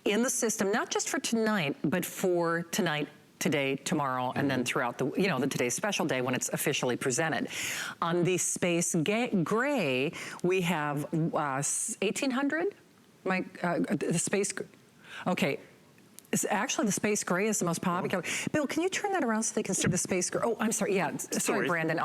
in the system, not just for tonight, but for tonight, today, tomorrow, and then throughout the, you know, the Today's Special Day when it's officially presented. On the Space Gray, we have 1,800. The Space, okay. Actually, the Space Gray is the most popular. Bill, can you turn that around so they can see the Space Gray? Oh, I'm sorry. Yeah, sorry, Brandon.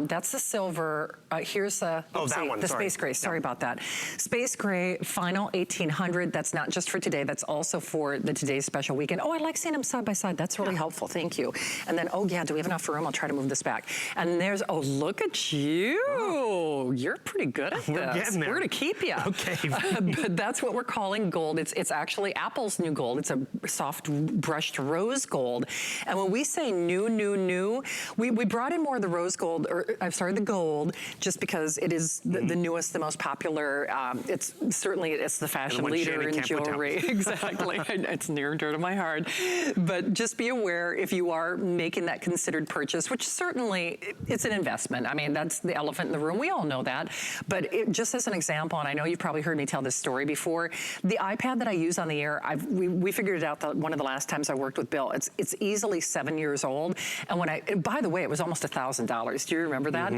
That's the silver. Here's the that one. The Space Gray. Sorry about that. Space Gray, final 1,800. That's not just for today. That's also for the Today's Special weekend. Oh, I like seeing them side by side. That's really helpful. Thank you. And then, oh yeah, do we have enough room? I'll try to move this back. And there's, oh, look at you. You're pretty good at this. We're getting there. We're gonna keep you. Okay. But that's what we're calling gold. It's actually Apple's new gold. It's a soft brushed rose gold. And when we say new, we brought in more of the rose gold, or I'm sorry, the gold, just because it is the newest, the most popular. It's the fashion leader in jewelry. Exactly. It's near and dear to my heart. But just be aware if you are making that considered purchase, which certainly it's an investment. I mean, that's the elephant in the room. We all know that. But just as an example, and I know you've probably heard me tell this story before, the iPad that I use on the air, we figured it out one of the last times I worked with Bill. It's easily 7 years old. And by the way, it was almost $1,000. Do you remember that?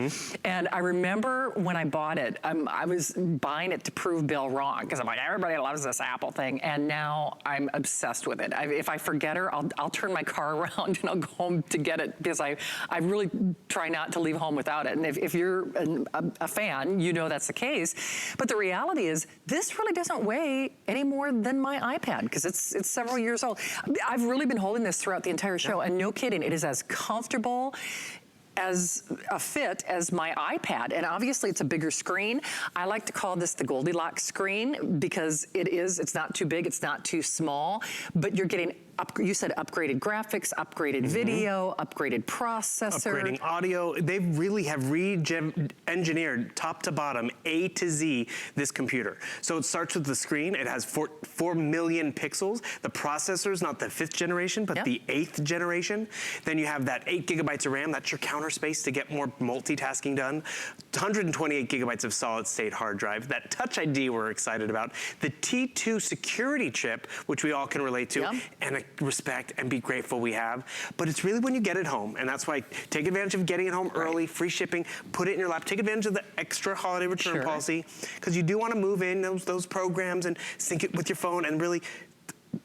And I remember when I bought it, I was buying it to prove Bill wrong, because I'm like, everybody loves this Apple thing. And now I'm obsessed with it. If I forget her, I'll turn my car around and I'll go home to get it, because I really try not to leave home without it. And if you're a fan, you know that's the case. But the reality is, this really doesn't weigh any more than my iPad, because it's several years old. I've really been holding this throughout the entire show, and no kidding, it is as comfortable as a fit as my iPad. And obviously it's a bigger screen. I like to call this the Goldilocks screen, because it's not too big, it's not too small, but you're getting you said upgraded graphics, upgraded video, upgraded processor. Upgrading audio. They really have re-engineered top to bottom, A to Z, this computer. So it starts with the screen. It has 4 million pixels. The processor's not the 5th generation, but the 8th generation. Then you have that 8 gigabytes of RAM. That's your counter space to get more multitasking done. 128 gigabytes of solid state hard drive. That Touch ID we're excited about. The T2 security chip, which we all can relate to. And respect and be grateful we have. But it's really when you get it home, and that's why take advantage of getting it home early, free shipping, put it in your lap, take advantage of the extra holiday return policy, because you do want to move in those programs and sync it with your phone and really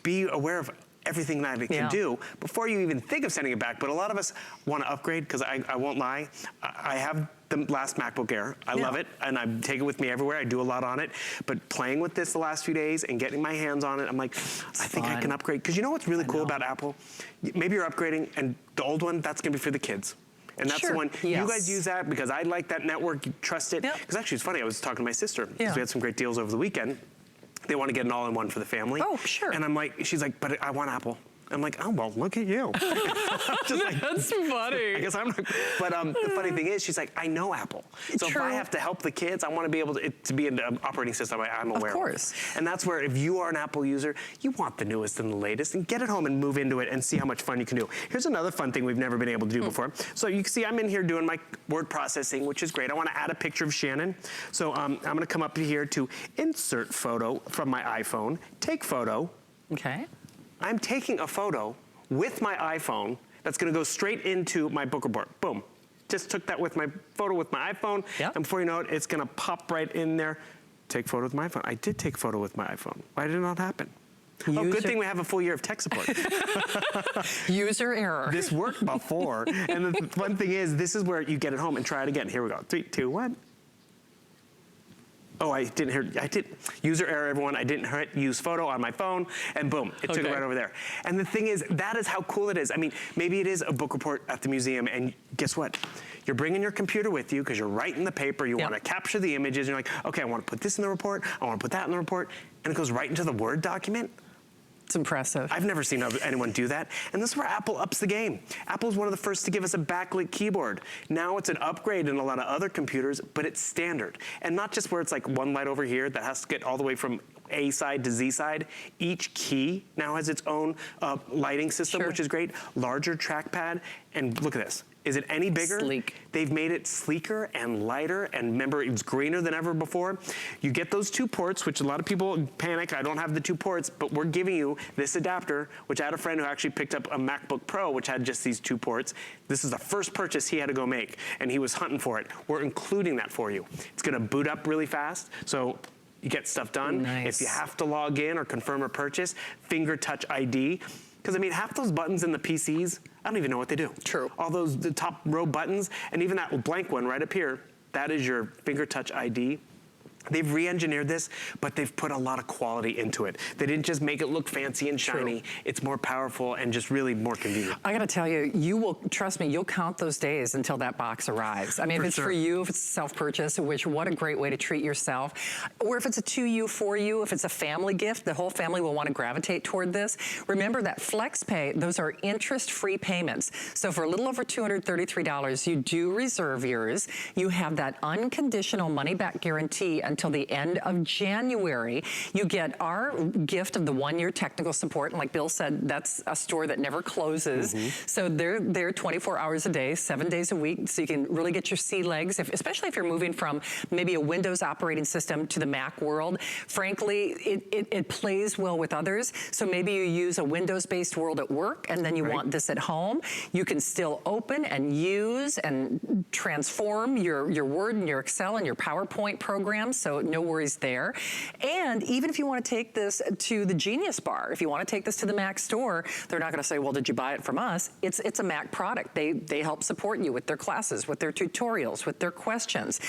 be aware of everything that it can do before you even think of sending it back. But a lot of us want to upgrade, because I won't lie, I have the last MacBook Air. I love it, and I take it with me everywhere. I do a lot on it. But playing with this the last few days and getting my hands on it, I'm like, I think I can upgrade. Because you know what's really cool about Apple? Maybe you're upgrading, and the old one, that's going to be for the kids. And that's the one, you guys use that because I like that network, you trust it. Because actually, it's funny, I was talking to my sister, because we had some great deals over the weekend. They want to get an all-in-one for the family. Oh, sure. And I'm like, she's like, but I want Apple. I'm like, oh, well, look at you. Just like, that's funny. I guess I'm not. But the funny thing is, she's like, I know Apple. So if I have to help the kids, I want to be able to be an operating system I'm aware of. Of course. And that's where, if you are an Apple user, you want the newest and the latest, and get it home and move into it and see how much fun you can do. Here's another fun thing we've never been able to do before. So you can see I'm in here doing my word processing, which is great. I want to add a picture of Shannon. So I'm going to come up here to insert photo from my iPhone, take photo. Okay. I'm taking a photo with my iPhone that's going to go straight into my book report. Boom. Just took that with my photo with my iPhone. And before you know it, it's going to pop right in there. Take photo with my iPhone. I did take photo with my iPhone. Why did it not happen? Good thing we have a full year of tech support. User error. This worked before. And the fun thing is, this is where you get it home and try it again. Here we go. 3, 2, 1. Oh, I didn't hear, user error, everyone. I didn't hit use photo on my phone, and boom, it took it right over there. And the thing is, that is how cool it is. I mean, maybe it is a book report at the museum, and guess what? You're bringing your computer with you because you're writing the paper, you want to capture the images, and you're like, okay, I want to put this in the report, I want to put that in the report, and it goes right into the Word document. It's impressive. I've never seen anyone do that. And this is where Apple ups the game. Apple's one of the first to give us a backlit keyboard. Now it's an upgrade in a lot of other computers, but it's standard. And not just where it's like one light over here that has to get all the way from A side to Z side. Each key now has its own lighting system, which is great. Larger trackpad. And look at this. Is it any bigger? Sleek. They've made it sleeker and lighter, and remember, it's greener than ever before. You get those 2 ports, which a lot of people panic, I don't have the 2 ports, but we're giving you this adapter, which I had a friend who actually picked up a MacBook Pro, which had just these 2 ports. This is the first purchase he had to go make, and he was hunting for it. We're including that for you. It's gonna boot up really fast, so you get stuff done. If you have to log in or confirm a purchase, finger touch ID. Because, I mean, half those buttons in the PCs, I don't even know what they do. True. All those, the top row buttons, and even that blank one right up here, that is your finger touch ID. They've re-engineered this, but they've put a lot of quality into it. They didn't just make it look fancy and shiny. True. It's more powerful and just really more convenient. I gotta tell you, you will, trust me, you'll count those days until that box arrives. I mean, if it's for you, if it's self-purchase, which what a great way to treat yourself. Or if it's a to you, for you, if it's a family gift, the whole family will want to gravitate toward this. Remember that FlexPay, those are interest-free payments. So for a little over $233, you do reserve yours. You have that unconditional money-back guarantee until the end of January. You get our gift of the 1-year technical support, and like Bill said, that's a store that never closes. So they're there 24 hours a day, 7 days a week, so you can really get your sea legs, especially if you're moving from maybe a Windows operating system to the Mac world. Frankly, it plays well with others. So maybe you use a Windows-based world at work, and then you want this at home. You can still open and use and transform your Word and your Excel and your PowerPoint programs, so no worries there. And even if you want to take this to the Genius Bar, if you want to take this to the Mac store, they're not going to say, well, did you buy it from us? It's a Mac product. They help support you with their classes, with their tutorials, with their questions.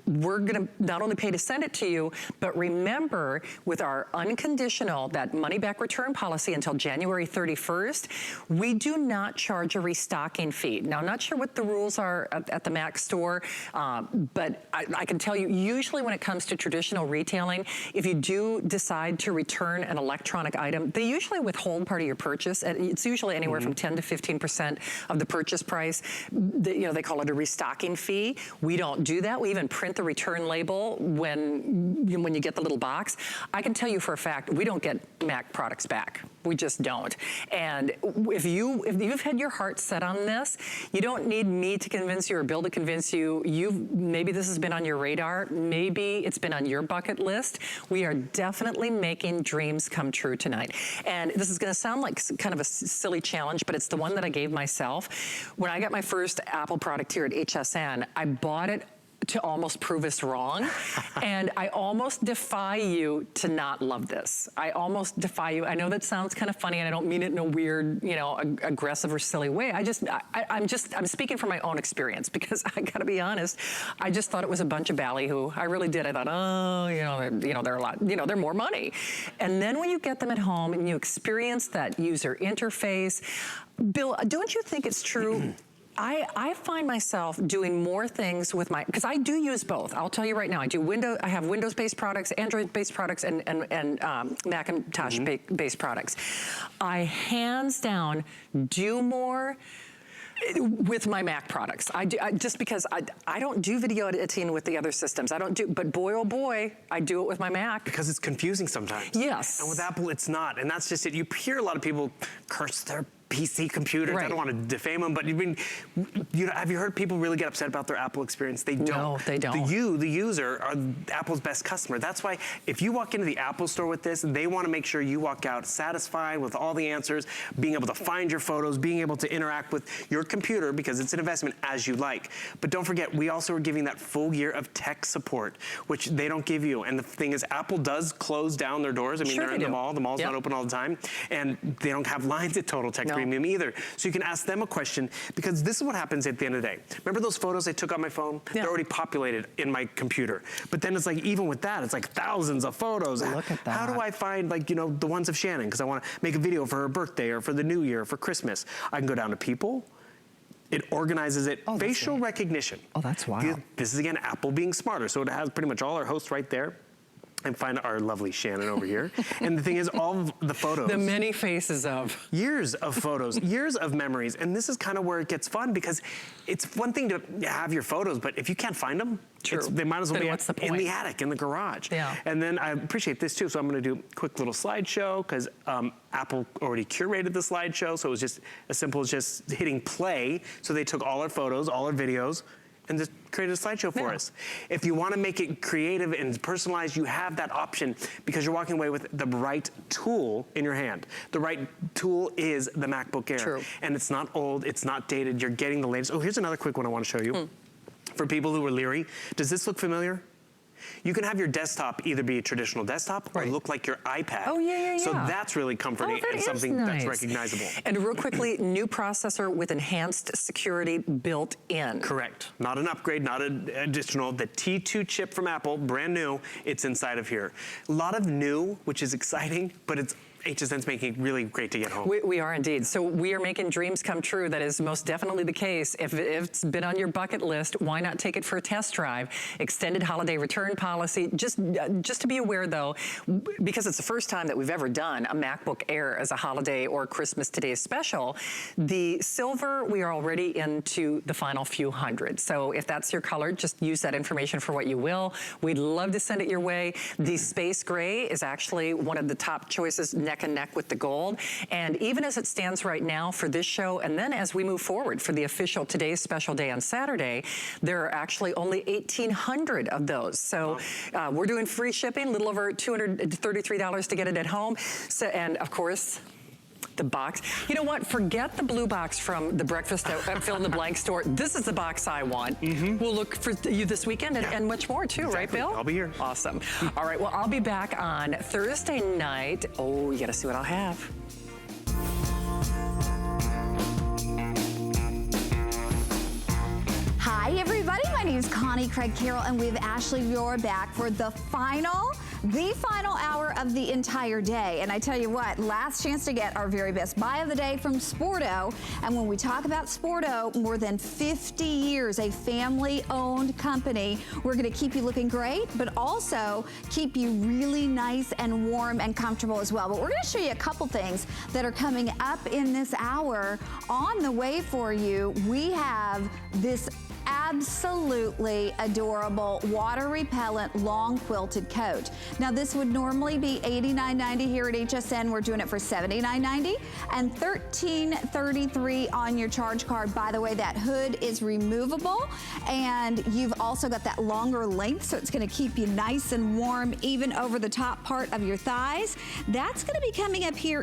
We're going to not only pay to send it to you, but remember, with our unconditional, that money-back return policy until January 31st, we do not charge a restocking fee. Now, I'm not sure what the rules are at the Mac store, but I can tell you, usually when it comes to traditional retailing, if you do decide to return an electronic item, they usually withhold part of your purchase. It's usually anywhere from 10 to 15% of the purchase price. They call it a restocking fee. We don't do that. We even print the return label when you get the little box. I can tell you for a fact, we don't get Mac products back. We just don't. And if you've had your heart set on this, you don't need me to convince you or Bill to convince you. Maybe this has been on your radar. Maybe it's been on your bucket list. We are definitely making dreams come true tonight. And this is going to sound like kind of a silly challenge, but it's the one that I gave myself. When I got my first Apple product here at HSN, I bought it to almost prove us wrong. And I almost defy you to not love this. I almost defy you. I know that sounds kind of funny, and I don't mean it in a weird, aggressive or silly way. I'm speaking from my own experience, because I gotta be honest, I just thought it was a bunch of ballyhoo. I really did. I thought, they're a lot, they're more money. And then when you get them at home and you experience that user interface, Bill, don't you think it's true? I find myself doing more things with because I do use both. I'll tell you right now, I have Windows-based products, Android-based products, and Macintosh-based products. I hands down do more with my Mac products. Just because I don't do video editing with the other systems. But boy, oh boy, I do it with my Mac. Because it's confusing sometimes. Yes. And with Apple, it's not. And that's just it. You hear a lot of people curse their PC computers. I don't want to defame them, but have you heard people really get upset about their Apple experience? They don't. No, they don't. The user, are Apple's best customer. That's why if you walk into the Apple store with this, they want to make sure you walk out satisfied with all the answers, being able to find your photos, being able to interact with your computer, because it's an investment as you like. But don't forget, we also are giving that full year of tech support, which they don't give you. And the thing is, Apple does close down their doors. I mean, they're in the mall. The mall's not open all the time. And they don't have lines at Total Tech Premium either. So you can ask them a question, because this is what happens at the end of the day. Remember those photos I took on my phone? They're already populated in my computer. But then it's like, even with that, it's like thousands of photos. Look at that. How do I find, the ones of Shannon? Because I want to make a video for her birthday or for the new year, or for Christmas. I can go down to people. It organizes it. Facial recognition. Oh, that's wild. This is, again, Apple being smarter. So it has pretty much all our hosts right there. And find our lovely Shannon over here. And the thing is, all of the photos. The many faces of. Years of photos, years of memories. And this is kind of where it gets fun, because it's one thing to have your photos, but if you can't find them, they might as well be in the attic, in the garage. Yeah. And then I appreciate this too, so I'm gonna do a quick little slideshow, because Apple already curated the slideshow, so it was just as simple as just hitting play. So they took all our photos, all our videos, and just created a slideshow for us. If you want to make it creative and personalized, you have that option, because you're walking away with the right tool in your hand. The right tool is the MacBook Air. True. And it's not old, it's not dated, you're getting the latest. Oh, here's another quick one I want to show you. For people who are leery, does this look familiar? You can have your desktop either be a traditional desktop or look like your iPad. Oh, yeah. So that's really comforting and something that's recognizable. And real quickly, new processor with enhanced security built in. Correct. Not an upgrade, not an additional. The T2 chip from Apple, brand new, it's inside of here. A lot of new, which is exciting, but it's HSN's making it really great to get home. We are indeed. So we are making dreams come true. That is most definitely the case. If it's been on your bucket list, why not take it for a test drive? Extended holiday return policy. Just to be aware though, because it's the first time that we've ever done a MacBook Air as a holiday or Christmas Today special, the silver, we are already into the final few hundred. So if that's your color, just use that information for what you will. We'd love to send it your way. The space gray is actually one of the top choices, neck and neck with the gold. And even as it stands right now for this show, and then as we move forward for the official Today's Special Day on Saturday, there are actually only 1,800 of those. So we're doing free shipping, a little over $233 to get it at home. So, and of course, the box. You know what? Forget the blue box from the breakfast at Fill in the Blank store. This is the box I want. We'll look for you this weekend and much more too, right, Bill? I'll be here. Awesome. All right, well, I'll be back on Thursday night. Oh, you gotta see what I'll have. Hi, everybody. My name is Connie Craig Carroll, and we have Ashley Muir back for the final hour of the entire day. And I tell you what, last chance to get our very best buy of the day from Sporto. And when we talk about Sporto, more than 50 years, a family-owned company. We're going to keep you looking great, but also keep you really nice and warm and comfortable as well. But we're going to show you a couple things that are coming up in this hour. On the way for you, we have this absolutely adorable water repellent long quilted coat. Now this would normally be $89.90 here at HSN. We're doing it for $79.90 and $13.33 on your charge card. By the way, that hood is removable and you've also got that longer length, so it's going to keep you nice and warm even over the top part of your thighs. That's going to be coming up here